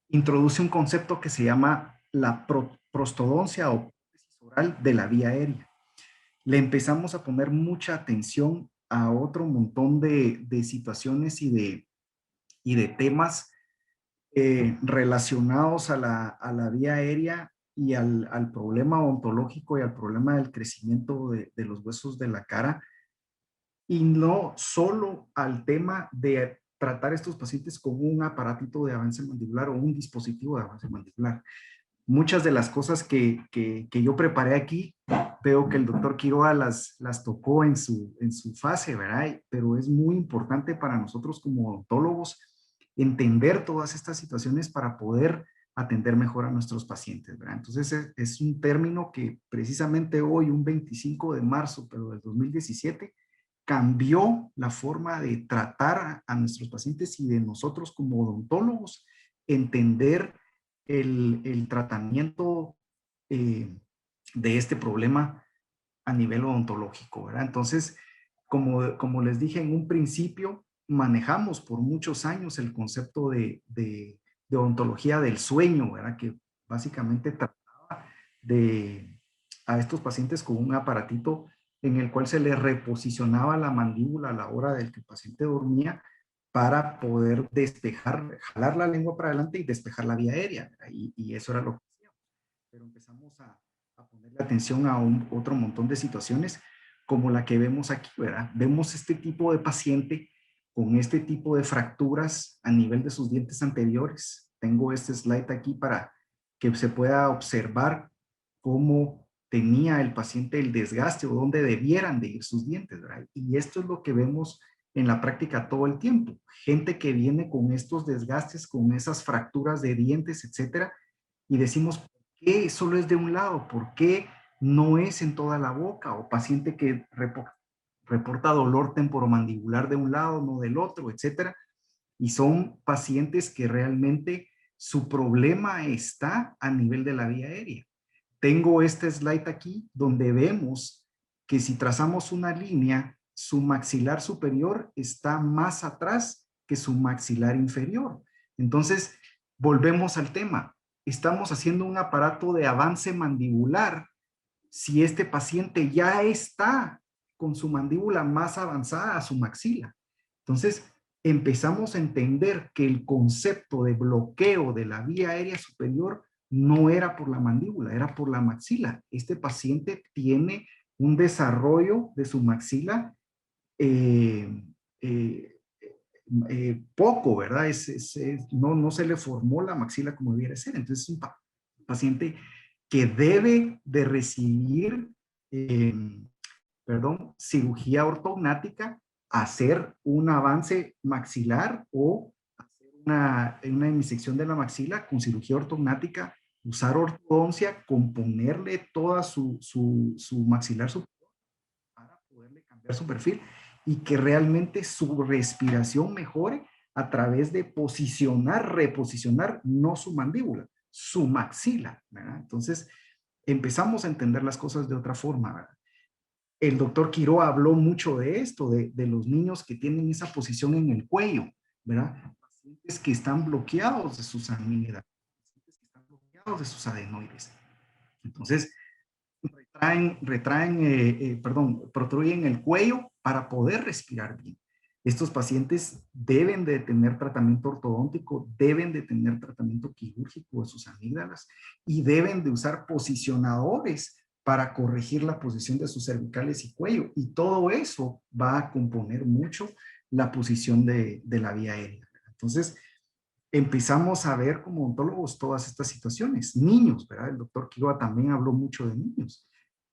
introduce un concepto que se llama la prostodoncia o prótesis oral de la vía aérea. Le empezamos a poner mucha atención a otro montón de situaciones y de temas relacionados a la vía aérea y al problema odontológico y al problema del crecimiento de los huesos de la cara, y no solo al tema de tratar a estos pacientes con un aparatito de avance mandibular o un dispositivo de avance mandibular. Muchas de las cosas que yo preparé aquí, veo que el doctor Quiroga las tocó en su fase, ¿verdad? Pero es muy importante para nosotros como odontólogos entender todas estas situaciones para poder atender mejor a nuestros pacientes, ¿verdad? Entonces es un término que precisamente hoy, un 25 de marzo, pero del 2017, cambió la forma de tratar a nuestros pacientes y de nosotros como odontólogos, entender el tratamiento de este problema a nivel odontológico, ¿verdad? Entonces, como les dije en un principio, manejamos por muchos años el concepto de odontología del sueño, ¿verdad? Que básicamente trataba a estos pacientes con un aparatito en el cual se le reposicionaba la mandíbula a la hora del que el paciente dormía para poder despejar, jalar la lengua para adelante y despejar la vía aérea, ¿verdad? Y eso era lo que hacíamos. Pero empezamos a ponerle atención a otro montón de situaciones como la que vemos aquí, ¿verdad? Vemos este tipo de paciente con este tipo de fracturas a nivel de sus dientes anteriores. Tengo este slide aquí para que se pueda observar cómo tenía el paciente el desgaste o dónde debieran de ir sus dientes, ¿verdad? Y esto es lo que vemos en la práctica todo el tiempo. Gente que viene con estos desgastes, con esas fracturas de dientes, etcétera, y decimos, ¿por qué solo es de un lado? ¿Por qué no es en toda la boca? O paciente que reporta dolor temporomandibular de un lado, no del otro, etcétera. Y son pacientes que realmente su problema está a nivel de la vía aérea. Tengo este slide aquí donde vemos que si trazamos una línea, su maxilar superior está más atrás que su maxilar inferior. Entonces, volvemos al tema. Estamos haciendo un aparato de avance mandibular si este paciente ya está con su mandíbula más avanzada a su maxila. Entonces, empezamos a entender que el concepto de bloqueo de la vía aérea superior no era por la mandíbula, era por la maxila. Este paciente tiene un desarrollo de su maxila poco, ¿verdad? No se le formó la maxila como debiera ser. Entonces, es un paciente que debe de recibir, cirugía ortognática, hacer un avance maxilar o hacer una inyección de la maxila con cirugía ortognática, usar ortodoncia, componerle toda su maxilar superior para poderle cambiar su perfil y que realmente su respiración mejore a través de reposicionar, no su mandíbula, su maxila, ¿verdad? Entonces, empezamos a entender las cosas de otra forma, ¿verdad? El doctor Quiroga habló mucho de esto, de los niños que tienen esa posición en el cuello, ¿verdad? Pacientes que están bloqueados de sus amígdalas, pacientes que están bloqueados de sus adenoides. Entonces, protruyen el cuello para poder respirar bien. Estos pacientes deben de tener tratamiento ortodóntico, deben de tener tratamiento quirúrgico de sus amígdalas y deben de usar posicionadores para corregir la posición de sus cervicales y cuello. Y todo eso va a componer mucho la posición de la vía aérea. Entonces, empezamos a ver como odontólogos todas estas situaciones. Niños, ¿verdad? El doctor Quiroga también habló mucho de niños.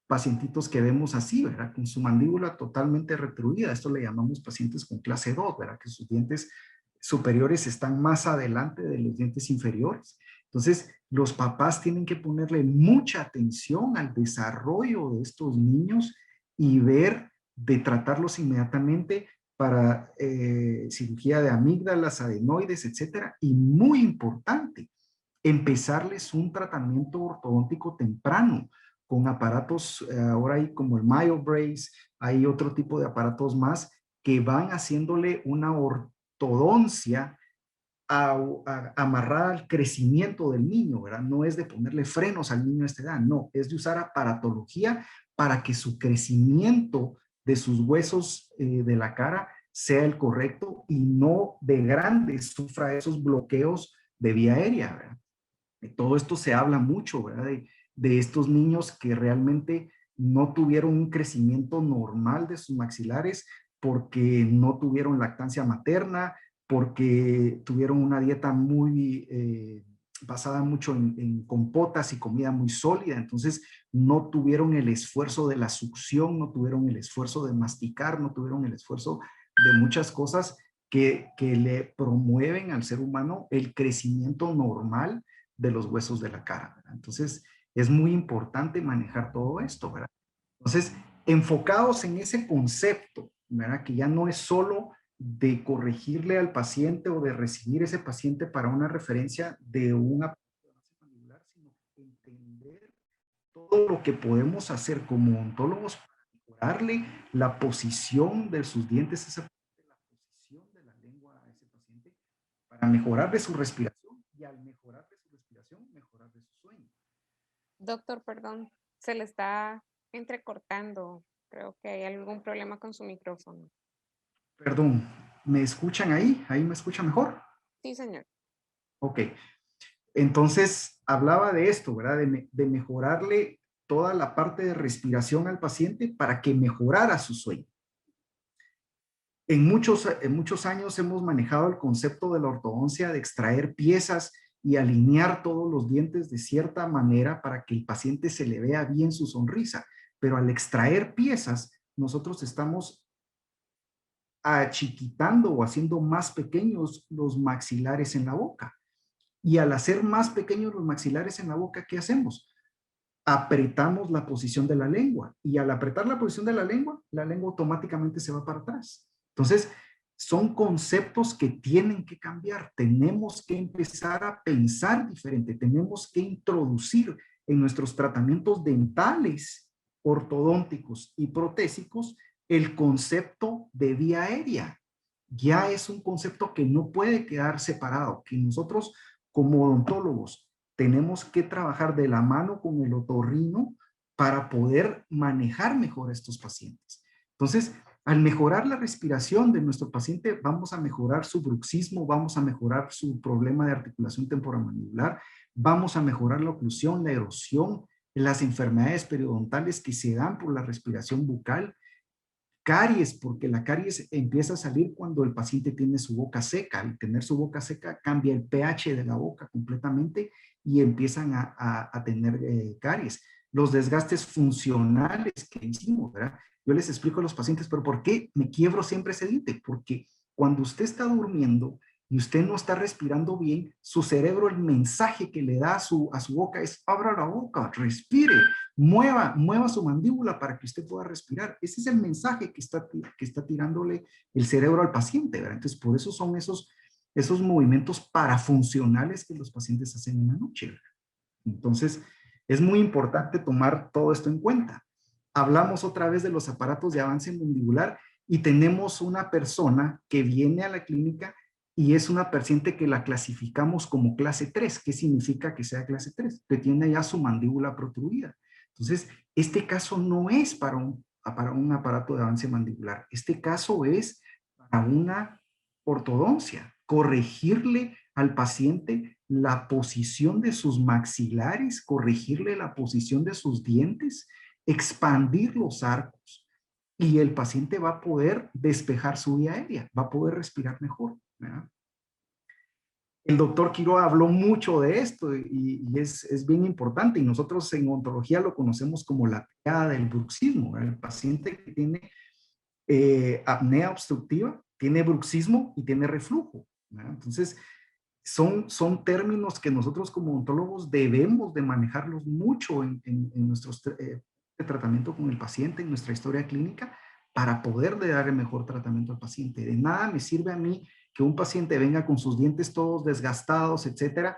pacientitos que vemos así, ¿verdad? Con su mandíbula totalmente retruida. Esto le llamamos pacientes con clase 2, ¿verdad? Que sus dientes superiores están más adelante de los dientes inferiores. Entonces, los papás tienen que ponerle mucha atención al desarrollo de estos niños y ver de tratarlos inmediatamente para cirugía de amígdalas, adenoides, etcétera. Y muy importante, empezarles un tratamiento ortodóntico temprano con aparatos, ahora hay como el MyoBrace, hay otro tipo de aparatos más que van haciéndole una ortodoncia amarrada al crecimiento del niño, ¿verdad? No es de ponerle frenos al niño a esta edad, no, es de usar aparatología para que su crecimiento de sus huesos de la cara sea el correcto y no de grande sufra esos bloqueos de vía aérea, ¿verdad? De todo esto se habla mucho, ¿verdad? De estos niños que realmente no tuvieron un crecimiento normal de sus maxilares porque no tuvieron lactancia materna, porque tuvieron una dieta muy basada mucho en compotas y comida muy sólida, entonces no tuvieron el esfuerzo de la succión, no tuvieron el esfuerzo de masticar, no tuvieron el esfuerzo de muchas cosas que le promueven al ser humano el crecimiento normal de los huesos de la cara, ¿verdad? Entonces, es muy importante manejar todo esto, ¿verdad? Entonces, enfocados en ese concepto, ¿verdad? Que ya no es solo de corregirle al paciente o de recibir ese paciente para una referencia de una mandibular, sino entender todo lo que podemos hacer como odontólogos para mejorarle la posición de sus dientes, la posición de la lengua a ese paciente, para mejorarle su respiración y al mejorarle su respiración, mejorarle su sueño. Doctor, perdón, se le está entrecortando. Creo que hay algún problema con su micrófono. Perdón, ¿me escuchan ahí? ¿Ahí me escuchan mejor? Sí, señor. Ok. Entonces, hablaba de esto, ¿verdad? De mejorarle toda la parte de respiración al paciente para que mejorara su sueño. En muchos años hemos manejado el concepto de la ortodoncia, de extraer piezas y alinear todos los dientes de cierta manera para que el paciente se le vea bien su sonrisa. Pero al extraer piezas, nosotros estamos achiquitando o haciendo más pequeños los maxilares en la boca. Y al hacer más pequeños los maxilares en la boca, ¿qué hacemos? Apretamos la posición de la lengua. Y al apretar la posición de la lengua automáticamente se va para atrás. Entonces, son conceptos que tienen que cambiar. Tenemos que empezar a pensar diferente. Tenemos que introducir en nuestros tratamientos dentales, ortodónticos y protésicos el concepto de vía aérea. Ya es un concepto que no puede quedar separado, que nosotros como odontólogos tenemos que trabajar de la mano con el otorrino para poder manejar mejor a estos pacientes. Entonces, al mejorar la respiración de nuestro paciente, vamos a mejorar su bruxismo, vamos a mejorar su problema de articulación temporomandibular, vamos a mejorar la oclusión, la erosión, las enfermedades periodontales que se dan por la respiración bucal, caries, porque la caries empieza a salir cuando el paciente tiene su boca seca. Al tener su boca seca, cambia el pH de la boca completamente y empiezan a tener caries. Los desgastes funcionales que hicimos, ¿verdad? Yo les explico a los pacientes, pero ¿por qué me quiebro siempre ese diente? Porque cuando usted está durmiendo y usted no está respirando bien, su cerebro, el mensaje que le da a su boca es: abra la boca, respire, mueva su mandíbula para que usted pueda respirar. Ese es el mensaje que está tirándole el cerebro al paciente, ¿verdad? Entonces, por eso son esos movimientos parafuncionales que los pacientes hacen en la noche, ¿verdad? Entonces, es muy importante tomar todo esto en cuenta. Hablamos otra vez de los aparatos de avance mandibular y tenemos una persona que viene a la clínica y es una paciente que la clasificamos como clase 3. ¿Qué significa que sea clase 3? Que tiene ya su mandíbula protruida. Entonces, este caso no es para un aparato de avance mandibular. Este caso es para una ortodoncia. Corregirle al paciente la posición de sus maxilares, corregirle la posición de sus dientes, expandir los arcos y el paciente va a poder despejar su vía aérea, va a poder respirar mejor, ¿verdad? El doctor Quiroga habló mucho de esto y es bien importante, y nosotros en odontología lo conocemos como la triada del bruxismo, ¿verdad? El paciente que tiene apnea obstructiva, tiene bruxismo y tiene reflujo, ¿verdad? Entonces, son términos que nosotros como odontólogos debemos de manejarlos mucho en nuestros tratamiento con el paciente, en nuestra historia clínica, para poder dar el mejor tratamiento al paciente. De nada me sirve a mí que un paciente venga con sus dientes todos desgastados, etcétera.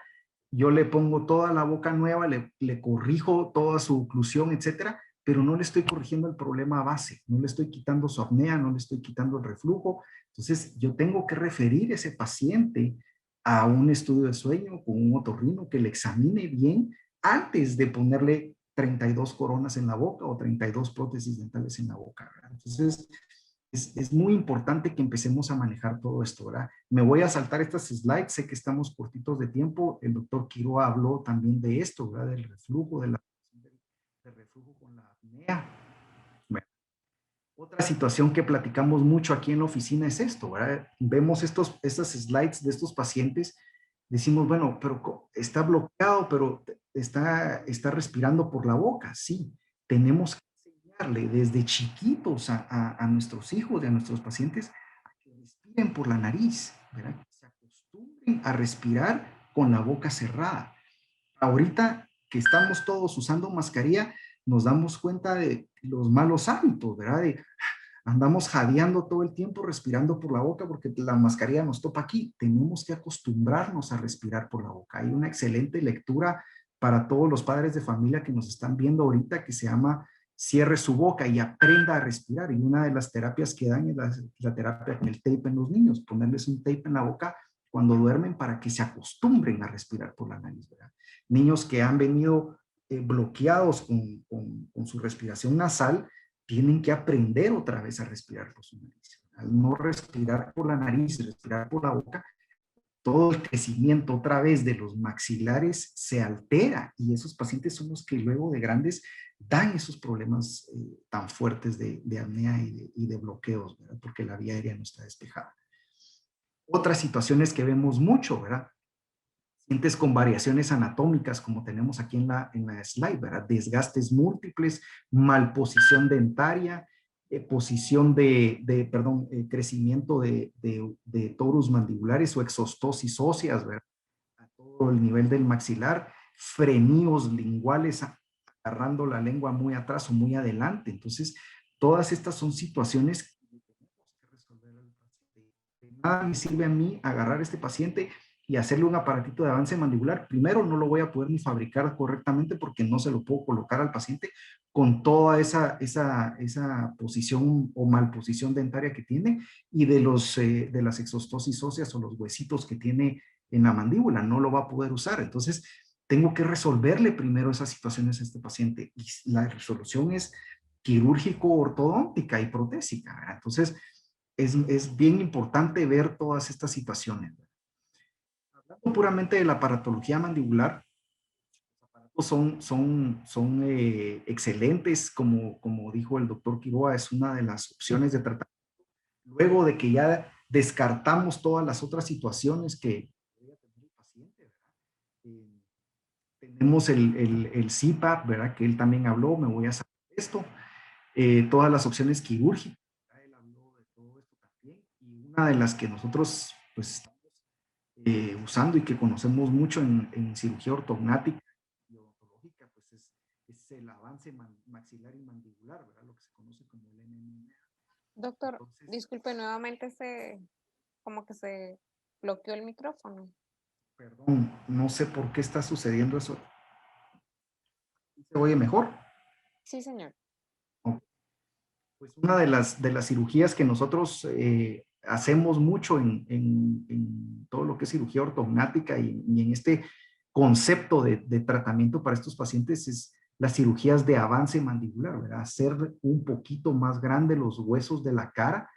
Yo le pongo toda la boca nueva, le corrijo toda su oclusión, etcétera, pero no le estoy corrigiendo el problema base, no le estoy quitando su apnea, no le estoy quitando el reflujo. Entonces, yo tengo que referir ese paciente a un estudio de sueño con un otorrino que le examine bien antes de ponerle 32 coronas en la boca o 32 prótesis dentales en la boca, ¿verdad? Entonces, es muy importante que empecemos a manejar todo esto, ¿verdad? Me voy a saltar estas slides, sé que estamos cortitos de tiempo. El doctor Quiroga habló también de esto, ¿verdad? Del reflujo, del reflujo con la apnea. Bueno, otra situación que platicamos mucho aquí en la oficina es esto, ¿verdad? Vemos estas slides de estos pacientes, decimos, bueno, pero está bloqueado, pero está respirando por la boca. Sí, tenemos que enseñarle desde chiquitos a nuestros hijos y a nuestros pacientes a que respiren por la nariz, ¿verdad? Que se acostumbren a respirar con la boca cerrada. Ahorita que estamos todos usando mascarilla, nos damos cuenta de los malos hábitos, ¿verdad? Andamos jadeando todo el tiempo, respirando por la boca porque la mascarilla nos topa aquí. Tenemos que acostumbrarnos a respirar por la boca. Hay una excelente lectura para todos los padres de familia que nos están viendo ahorita que se llama Cierre su boca y aprenda a respirar. Y una de las terapias que dan es la terapia con el tape en los niños, ponerles un tape en la boca cuando duermen para que se acostumbren a respirar por la nariz, ¿verdad? Niños que han venido bloqueados con su respiración nasal, tienen que aprender otra vez a respirar por su nariz. Al no respirar por la nariz, respirar por la boca, todo el crecimiento otra vez de los maxilares se altera y esos pacientes son los que luego de grandes dan esos problemas tan fuertes de apnea y de bloqueos, ¿verdad? Porque la vía aérea no está despejada. Otras situaciones que vemos mucho, ¿verdad? Pacientes con variaciones anatómicas, como tenemos aquí en la slide, ¿verdad? Desgastes múltiples, malposición dentaria, crecimiento de torus mandibulares o exostosis óseas, ¿verdad? A todo el nivel del maxilar, freníos linguales, agarrando la lengua muy atrás o muy adelante. Entonces, todas estas son situaciones que tenemos que resolver al paciente. De nada me sirve a mí agarrar a este paciente y hacerle un aparatito de avance mandibular. Primero, no lo voy a poder ni fabricar correctamente porque no se lo puedo colocar al paciente con toda esa posición o malposición dentaria que tiene y de las exostosis óseas o los huesitos que tiene en la mandíbula. No lo va a poder usar. Entonces, tengo que resolverle primero esas situaciones a este paciente. Y la resolución es quirúrgico-ortodóntica y protésica, ¿verdad? Entonces, es bien importante ver todas estas situaciones, ¿verdad? Hablando puramente de la aparatología mandibular, los aparatos son excelentes, como dijo el doctor Quiroga, es una de las opciones de tratamiento. Luego de que ya descartamos todas las otras situaciones que puede tener el paciente, ¿verdad? Tenemos el CPAP, ¿verdad? Que él también habló, me voy a saber esto. Todas las opciones quirúrgicas, ¿verdad? Él habló de todo esto también. Y una de las que nosotros, pues, usando y que conocemos mucho en cirugía ortognática y odontológica, pues es el avance maxilar y mandibular, ¿verdad? Lo que se conoce como el MMA. Doctor, Entonces, disculpe, nuevamente como que se bloqueó el micrófono. perdón, no sé por qué está sucediendo eso. ¿Se oye mejor? Sí, señor. Pues una de las cirugías que nosotros hacemos mucho en todo lo que es cirugía ortognática y en este concepto de tratamiento para estos pacientes es las cirugías de avance mandibular, ¿verdad? Hacer un poquito más grande los huesos de la cara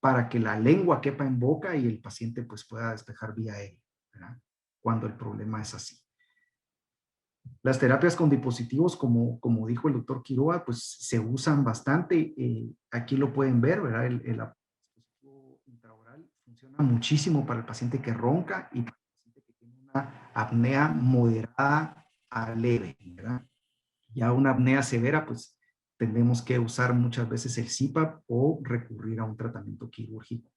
para que la lengua quepa en boca y el paciente pues pueda despejar vía aérea, ¿verdad? Cuando el problema es así. Las terapias con dispositivos, como dijo el doctor Quiroga, pues se usan bastante. Aquí lo pueden ver, ¿verdad? El dispositivo intraoral funciona muchísimo para el paciente que ronca y para el paciente una apnea moderada a leve, ¿verdad? Ya una apnea severa, pues tendremos que usar muchas veces el CPAP o recurrir a un tratamiento quirúrgico.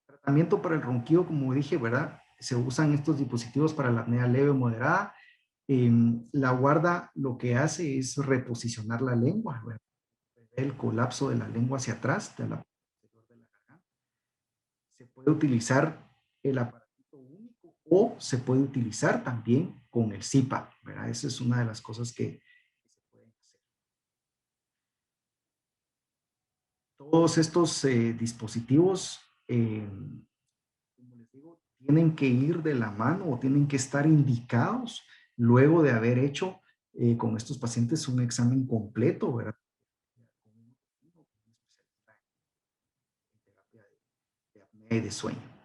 Tratamiento para el ronquido, como dije, ¿verdad? Se usan estos dispositivos para la apnea leve o moderada. La guarda lo que hace es reposicionar la lengua, ¿verdad? El colapso de la lengua hacia atrás, de la garganta. Se puede utilizar el aparatito único o se puede utilizar también con el CPAP, ¿verdad? Esa es una de las cosas que se pueden hacer. Todos estos dispositivos, como les digo, tienen que ir de la mano o tienen que estar indicados luego de haber hecho con estos pacientes un examen completo, ¿verdad? De apnea y de sueño.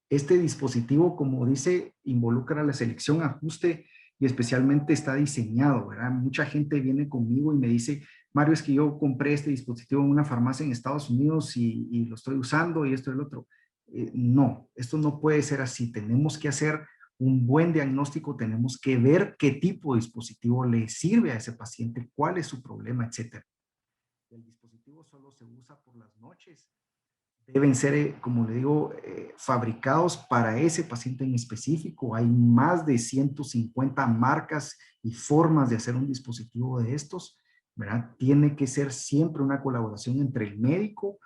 Este dispositivo, como dice, involucra la selección, ajuste y especialmente está diseñado, ¿verdad? Mucha gente viene conmigo y me dice, Mario, es que yo compré este dispositivo en una farmacia en Estados Unidos y lo estoy usando y esto y el otro. No, esto no puede ser así. Tenemos que hacer un buen diagnóstico, tenemos que ver qué tipo de dispositivo le sirve a ese paciente, cuál es su problema, etc. El dispositivo solo se usa por las noches. Deben ser, como le digo, fabricados para ese paciente en específico. Hay más de 150 marcas y formas de hacer un dispositivo de estos, ¿verdad? Tiene que ser siempre una colaboración entre el médico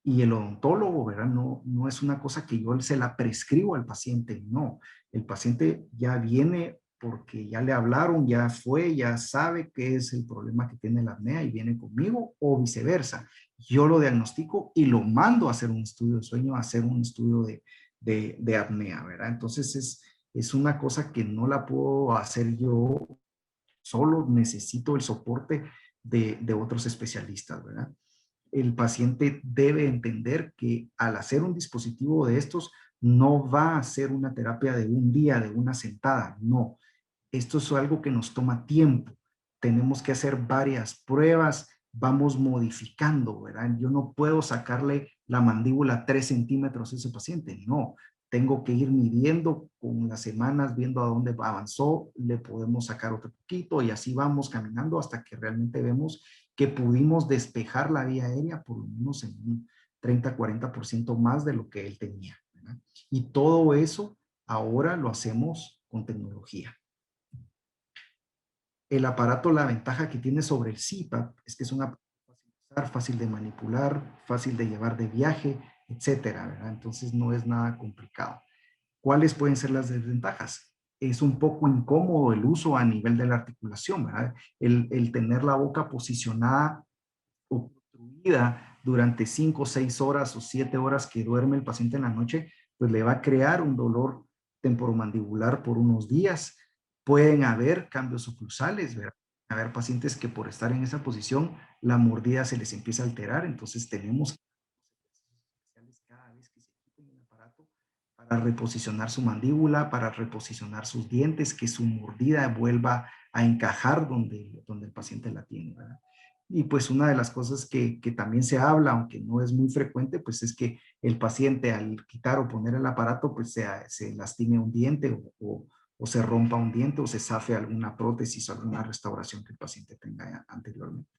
y el odontólogo, ¿verdad? No, no es una cosa que yo se la prescribo al paciente, no. El paciente ya viene porque ya le hablaron, ya fue, ya sabe qué es el problema que tiene la apnea y viene conmigo o viceversa. Yo lo diagnostico y lo mando a hacer un estudio de sueño, a hacer un estudio de apnea, ¿verdad? Entonces es una cosa que no la puedo hacer yo solo, necesito el soporte de otros especialistas, ¿verdad? El paciente debe entender que al hacer un dispositivo de estos no va a ser una terapia de un día, de una sentada, no. Esto es algo que nos toma tiempo. Tenemos que hacer varias pruebas, vamos modificando, ¿verdad? Yo no puedo sacarle la mandíbula 3 centímetros a ese paciente, no. Tengo que ir midiendo con las semanas, viendo a dónde avanzó, le podemos sacar otro poquito y así vamos caminando hasta que realmente vemos que pudimos despejar la vía aérea por lo menos en un 30-40% más de lo que él tenía, ¿verdad? Y todo eso ahora lo hacemos con tecnología. El aparato, la ventaja que tiene sobre el CPAP es que es un aparato fácil de usar, fácil de manipular, fácil de llevar de viaje, etcétera, ¿verdad? Entonces no es nada complicado. ¿Cuáles pueden ser las desventajas? Es un poco incómodo el uso a nivel de la articulación, ¿verdad? El tener la boca posicionada o obstruida durante 5, 6 horas o 7 horas que duerme el paciente en la noche, pues le va a crear un dolor temporomandibular por unos días. Pueden haber cambios oclusales, ¿verdad? Haber pacientes que por estar en esa posición la mordida se les empieza a alterar, entonces tenemos cada vez que se quiten el aparato para reposicionar su mandíbula, para reposicionar sus dientes, que su mordida vuelva a encajar donde el paciente la tiene, ¿verdad? Y pues una de las cosas que también se habla, aunque no es muy frecuente, pues es que el paciente al quitar o poner el aparato, pues se lastime un diente o se rompa un diente o se zafe alguna prótesis o alguna restauración que el paciente tenga anteriormente.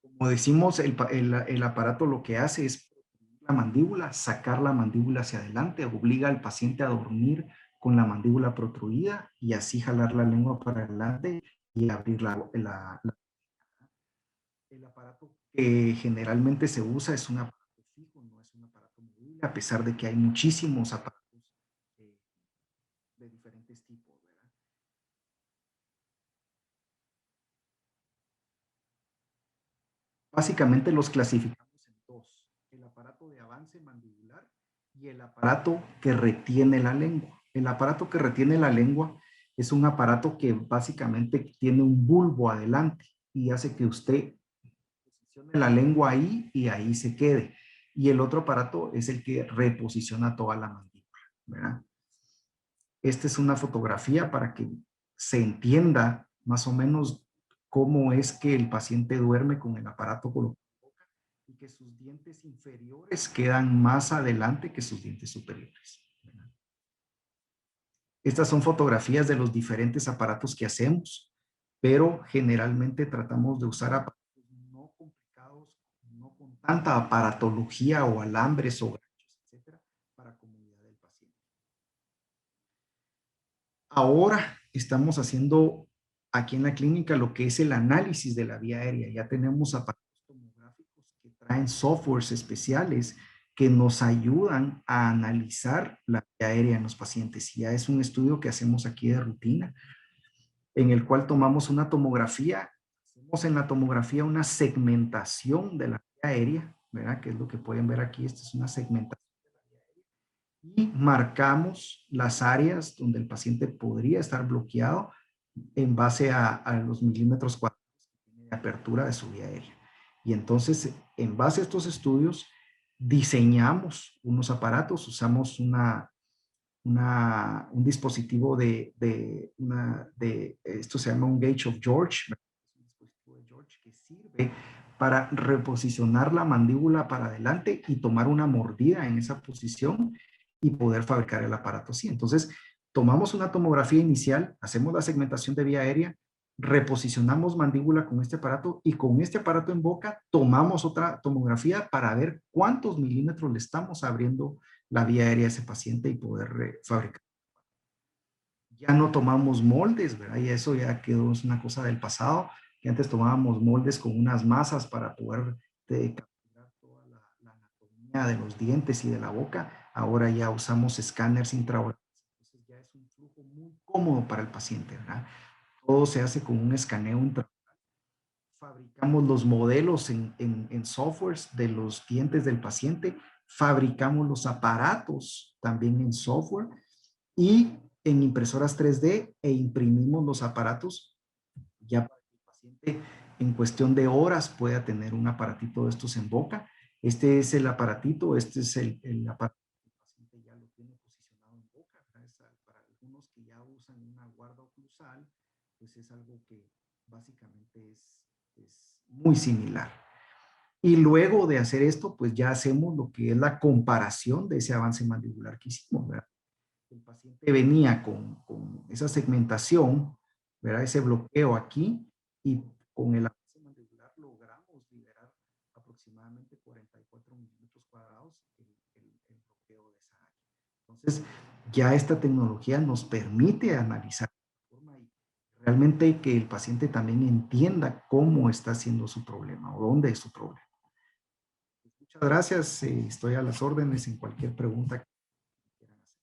Como decimos, el aparato lo que hace es la mandíbula, sacar la mandíbula hacia adelante, obliga al paciente a dormir con la mandíbula protruida y así jalar la lengua para adelante y abrir el aparato que generalmente se usa es un aparato fijo, no es un aparato movible, a pesar de que hay muchísimos aparatos de diferentes tipos, ¿verdad? Básicamente los clasificamos en dos: el aparato de avance mandibular y el aparato que retiene la lengua. El aparato que retiene la lengua es un aparato que básicamente tiene un bulbo adelante y hace que usted posicione la lengua ahí y ahí se quede. Y el otro aparato es el que reposiciona toda la mandíbula, ¿verdad? Esta es una fotografía para que se entienda más o menos cómo es que el paciente duerme con el aparato colocado. y que sus dientes inferiores quedan más adelante que sus dientes superiores. Estas son fotografías de los diferentes aparatos que hacemos, pero generalmente tratamos de usar aparatos no complicados, no con tanta aparatología o alambres o ganchos, etcétera, para comodidad del paciente. Ahora estamos haciendo aquí en la clínica lo que es el análisis de la vía aérea. Ya tenemos aparatos tomográficos que traen softwares especiales que nos ayudan a analizar la vía aérea en los pacientes. Ya es un estudio que hacemos aquí de rutina, en el cual tomamos una tomografía, hacemos en la tomografía una segmentación de la vía aérea, ¿verdad? Que es lo que pueden ver aquí, esta es una segmentación de la vía aérea, y marcamos las áreas donde el paciente podría estar bloqueado en base a los milímetros cuadrados de apertura de su vía aérea. Y entonces, en base a estos estudios, diseñamos unos aparatos, usamos un dispositivo esto se llama un gauge of George, un dispositivo de George que sirve para reposicionar la mandíbula para adelante y tomar una mordida en esa posición y poder fabricar el aparato así. Entonces, tomamos una tomografía inicial, hacemos la segmentación de vía aérea, reposicionamos mandíbula con este aparato y con este aparato en boca tomamos otra tomografía para ver cuántos milímetros le estamos abriendo la vía aérea a ese paciente y poder fabricar. Ya no tomamos moldes, ¿verdad? Y eso ya quedó, es una cosa del pasado, que antes tomábamos moldes con unas masas para poder capturar toda la anatomía de los dientes y de la boca. Ahora ya usamos escáneres intraorales. Entonces ya es un flujo muy cómodo para el paciente, ¿verdad? Todo se hace con un escaneo intraoral. Fabricamos los modelos en softwares de los dientes del paciente, fabricamos los aparatos también en software y en impresoras 3D e imprimimos los aparatos ya para que el paciente en cuestión de horas pueda tener un aparatito de estos en boca. Este es el aparatito, este es el aparato que el paciente ya lo tiene posicionado en boca. Para algunos que ya usan una guarda oclusal, pues es algo que básicamente es muy similar. Y luego de hacer esto, pues ya hacemos lo que es la comparación de ese avance mandibular que hicimos, ¿verdad? El paciente venía con esa segmentación, ¿verdad? Ese bloqueo aquí, y con el avance mandibular logramos liberar aproximadamente 44 milímetros cuadrados el bloqueo de esa área. Entonces, ya esta tecnología nos permite analizar de forma y realmente que el paciente también entienda cómo está siendo su problema o dónde es su problema. Muchas gracias, estoy a las órdenes en cualquier pregunta que quieran hacer.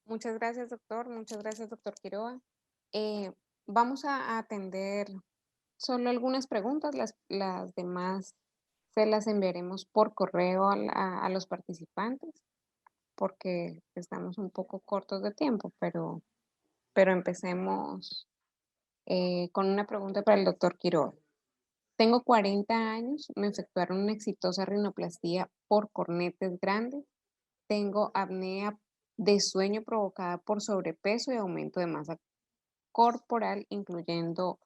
Muchas gracias, doctor. Muchas gracias, doctor Quiroga. Vamos a atender solo algunas preguntas. Las demás se las enviaremos por correo a los participantes porque estamos un poco cortos de tiempo, pero empecemos con una pregunta para el doctor Quiroga. Tengo 40 años, me efectuaron una exitosa rinoplastía por cornetes grandes. Tengo apnea de sueño provocada por sobrepeso y aumento de masa corporal, incluyendo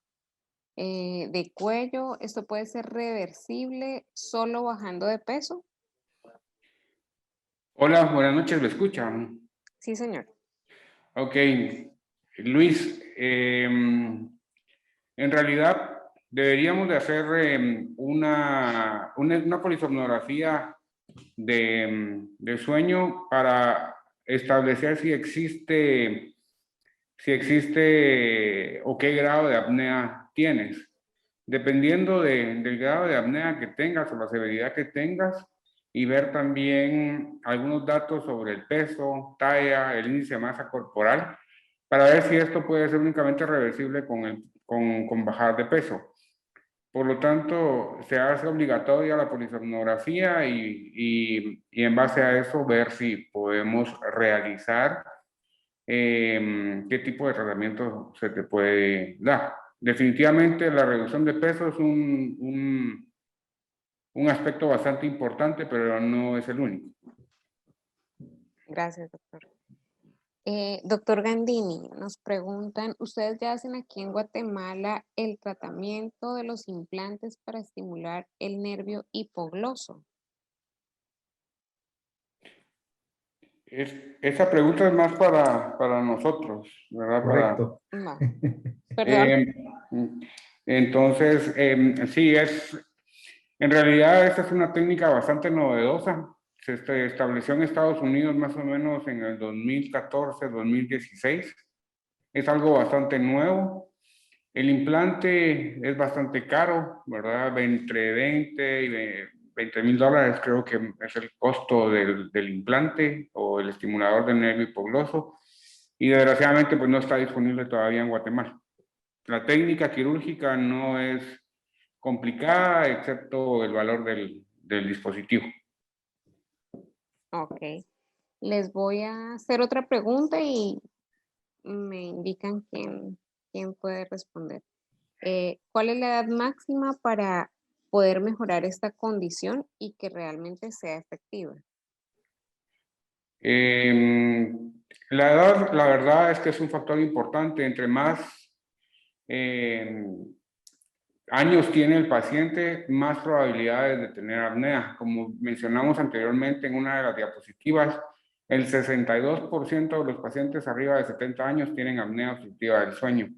de cuello. ¿Esto puede ser reversible solo bajando de peso? Hola, buenas noches, ¿me escuchan? Sí, señor. Ok, Luis, en realidad deberíamos de hacer una polisomnografía de sueño para establecer si existe o qué grado de apnea tienes. Dependiendo del grado de apnea que tengas o la severidad que tengas, y ver también algunos datos sobre el peso, talla, el índice de masa corporal, para ver si esto puede ser únicamente reversible con bajar de peso. Por lo tanto, se hace obligatoria la polisomnografía y en base a eso ver si podemos realizar qué tipo de tratamiento se te puede dar. Definitivamente la reducción de peso es un aspecto bastante importante, pero no es el único. Gracias, doctor. Doctor Gandini, nos preguntan, ¿ustedes ya hacen aquí en Guatemala el tratamiento de los implantes para estimular el nervio hipogloso? Esa pregunta es más para nosotros, ¿verdad? Correcto. No, perdón. Entonces, sí, en realidad esta es una técnica bastante novedosa. Se estableció en Estados Unidos más o menos en el 2014, 2016. Es algo bastante nuevo. El implante es bastante caro, ¿verdad? Entre 20 y 20 mil dólares creo que es el costo del implante o el estimulador del nervio hipogloso. Y desgraciadamente pues no está disponible todavía en Guatemala. La técnica quirúrgica no es complicada, excepto el valor del dispositivo. Ok. Les voy a hacer otra pregunta y me indican quién puede responder. ¿Cuál es la edad máxima para poder mejorar esta condición y que realmente sea efectiva? La edad, la verdad es que es un factor importante. Entre más años tiene el paciente, más probabilidades de tener apnea. Como mencionamos anteriormente en una de las diapositivas, el 62% de los pacientes arriba de 70 años tienen apnea obstructiva del sueño.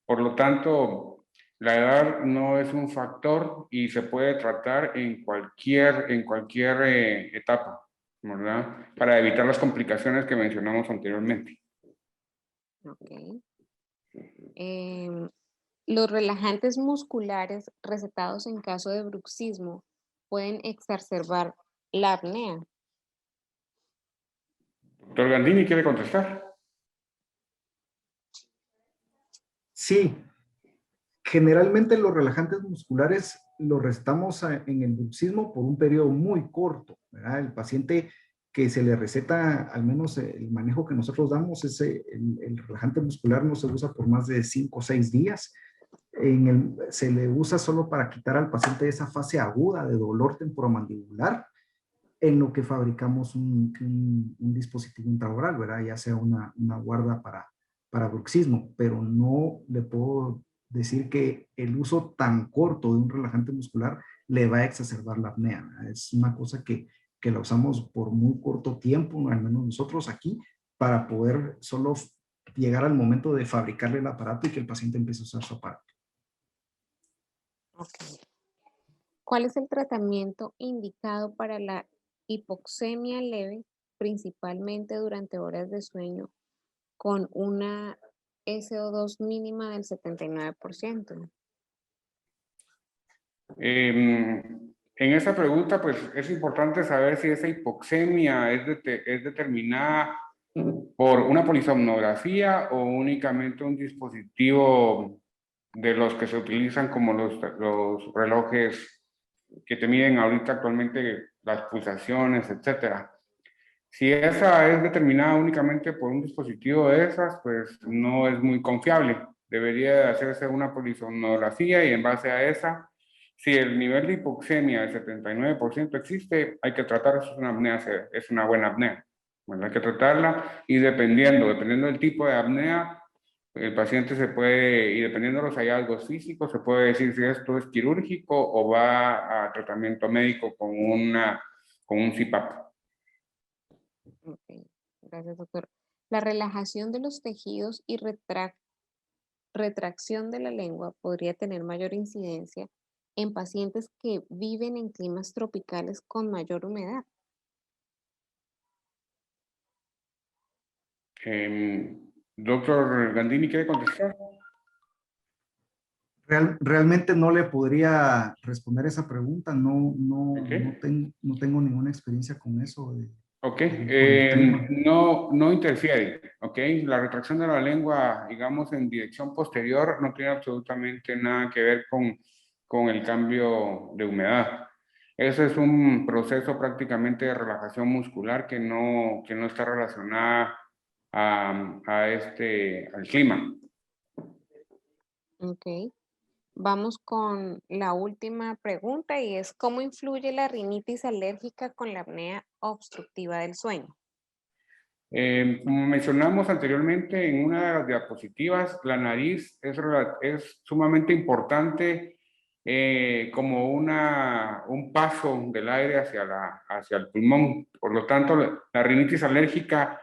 Por lo tanto, la edad no es un factor y se puede tratar en cualquier etapa, ¿verdad? Para evitar las complicaciones que mencionamos anteriormente. Ok. Los relajantes musculares recetados en caso de bruxismo pueden exacerbar la apnea. Doctor Gandini, ¿quiere contestar? Sí, generalmente los relajantes musculares los recetamos en el bruxismo por un periodo muy corto, ¿verdad? El paciente que se le receta, al menos el manejo que nosotros damos, el relajante muscular no se usa por más de 5 o 6 días. Se le usa solo para quitar al paciente esa fase aguda de dolor temporomandibular, en lo que fabricamos un dispositivo intraoral, ¿verdad? Ya sea una guarda para bruxismo, pero no le puedo decir que el uso tan corto de un relajante muscular le va a exacerbar la apnea. Es una cosa que la usamos por muy corto tiempo, al menos nosotros aquí, para poder solo llegar al momento de fabricarle el aparato y que el paciente empiece a usar su aparato. Okay. ¿Cuál es el tratamiento indicado para la hipoxemia leve, principalmente durante horas de sueño, con una SO2 mínima del 79%? En esa pregunta, pues es importante saber si esa hipoxemia es determinada por una polisomnografía o únicamente un dispositivo de los que se utilizan como los relojes que te miden ahorita actualmente las pulsaciones, etcétera. Si esa es determinada únicamente por un dispositivo de esas, pues no es muy confiable. Debería de hacerse una polisomnografía y en base a esa, si el nivel de hipoxemia del 79% existe, hay que tratar, eso es una apnea, es una buena apnea. Bueno, hay que tratarla y dependiendo del tipo de apnea, el paciente se puede, y dependiendo de los hallazgos físicos, se puede decir si esto es quirúrgico o va a tratamiento médico con un CPAP. Okay. Gracias, doctor. La relajación de los tejidos y retracción de la lengua podría tener mayor incidencia en pacientes que viven en climas tropicales con mayor humedad. Doctor Gandini, ¿quiere contestar? Realmente no le podría responder esa pregunta. No Okay. tengo ninguna experiencia con eso. Ok, clima. no interfiere, ok. La retracción de la lengua, digamos, en dirección posterior no tiene absolutamente nada que ver con el cambio de humedad. Ese es un proceso prácticamente de relajación muscular que no está relacionada al clima. Ok. Vamos con la última pregunta y es ¿cómo influye la rinitis alérgica con la apnea obstructiva del sueño? Como mencionamos anteriormente en una de las diapositivas, la nariz es sumamente importante como un paso del aire hacia el pulmón. Por lo tanto, la rinitis alérgica,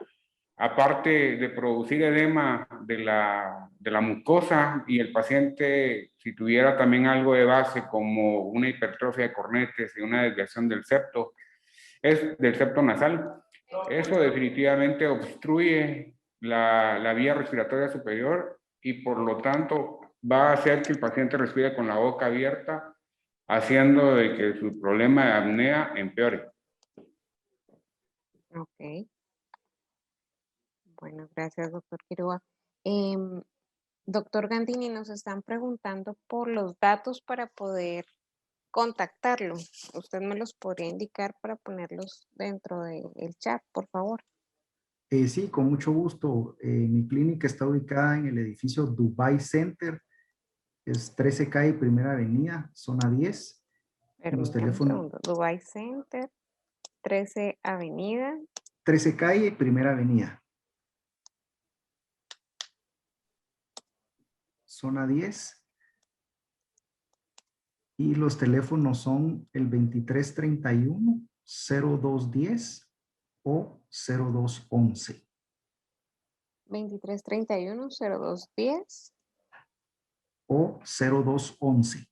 aparte de producir edema de la mucosa, y el paciente, si tuviera también algo de base como una hipertrofia de cornetes y una desviación del septo nasal, eso definitivamente obstruye la vía respiratoria superior y por lo tanto va a hacer que el paciente respire con la boca abierta, haciendo de que su problema de apnea empeore. Ok. Bueno, gracias, doctor Quiroga. Doctor Gandini, nos están preguntando por los datos para poder contactarlo. ¿Usted me los podría indicar para ponerlos dentro del chat, por favor? Sí, con mucho gusto. Mi clínica está ubicada en el edificio Dubai Center, es 13 calle Primera Avenida, zona 10. Los Permítame un teléfonos segundo. Dubai Center, 13 Avenida. 13 calle Primera Avenida, zona 10. Y los teléfonos son el 2331-0210 o 0211. 2331-0210 O 0211.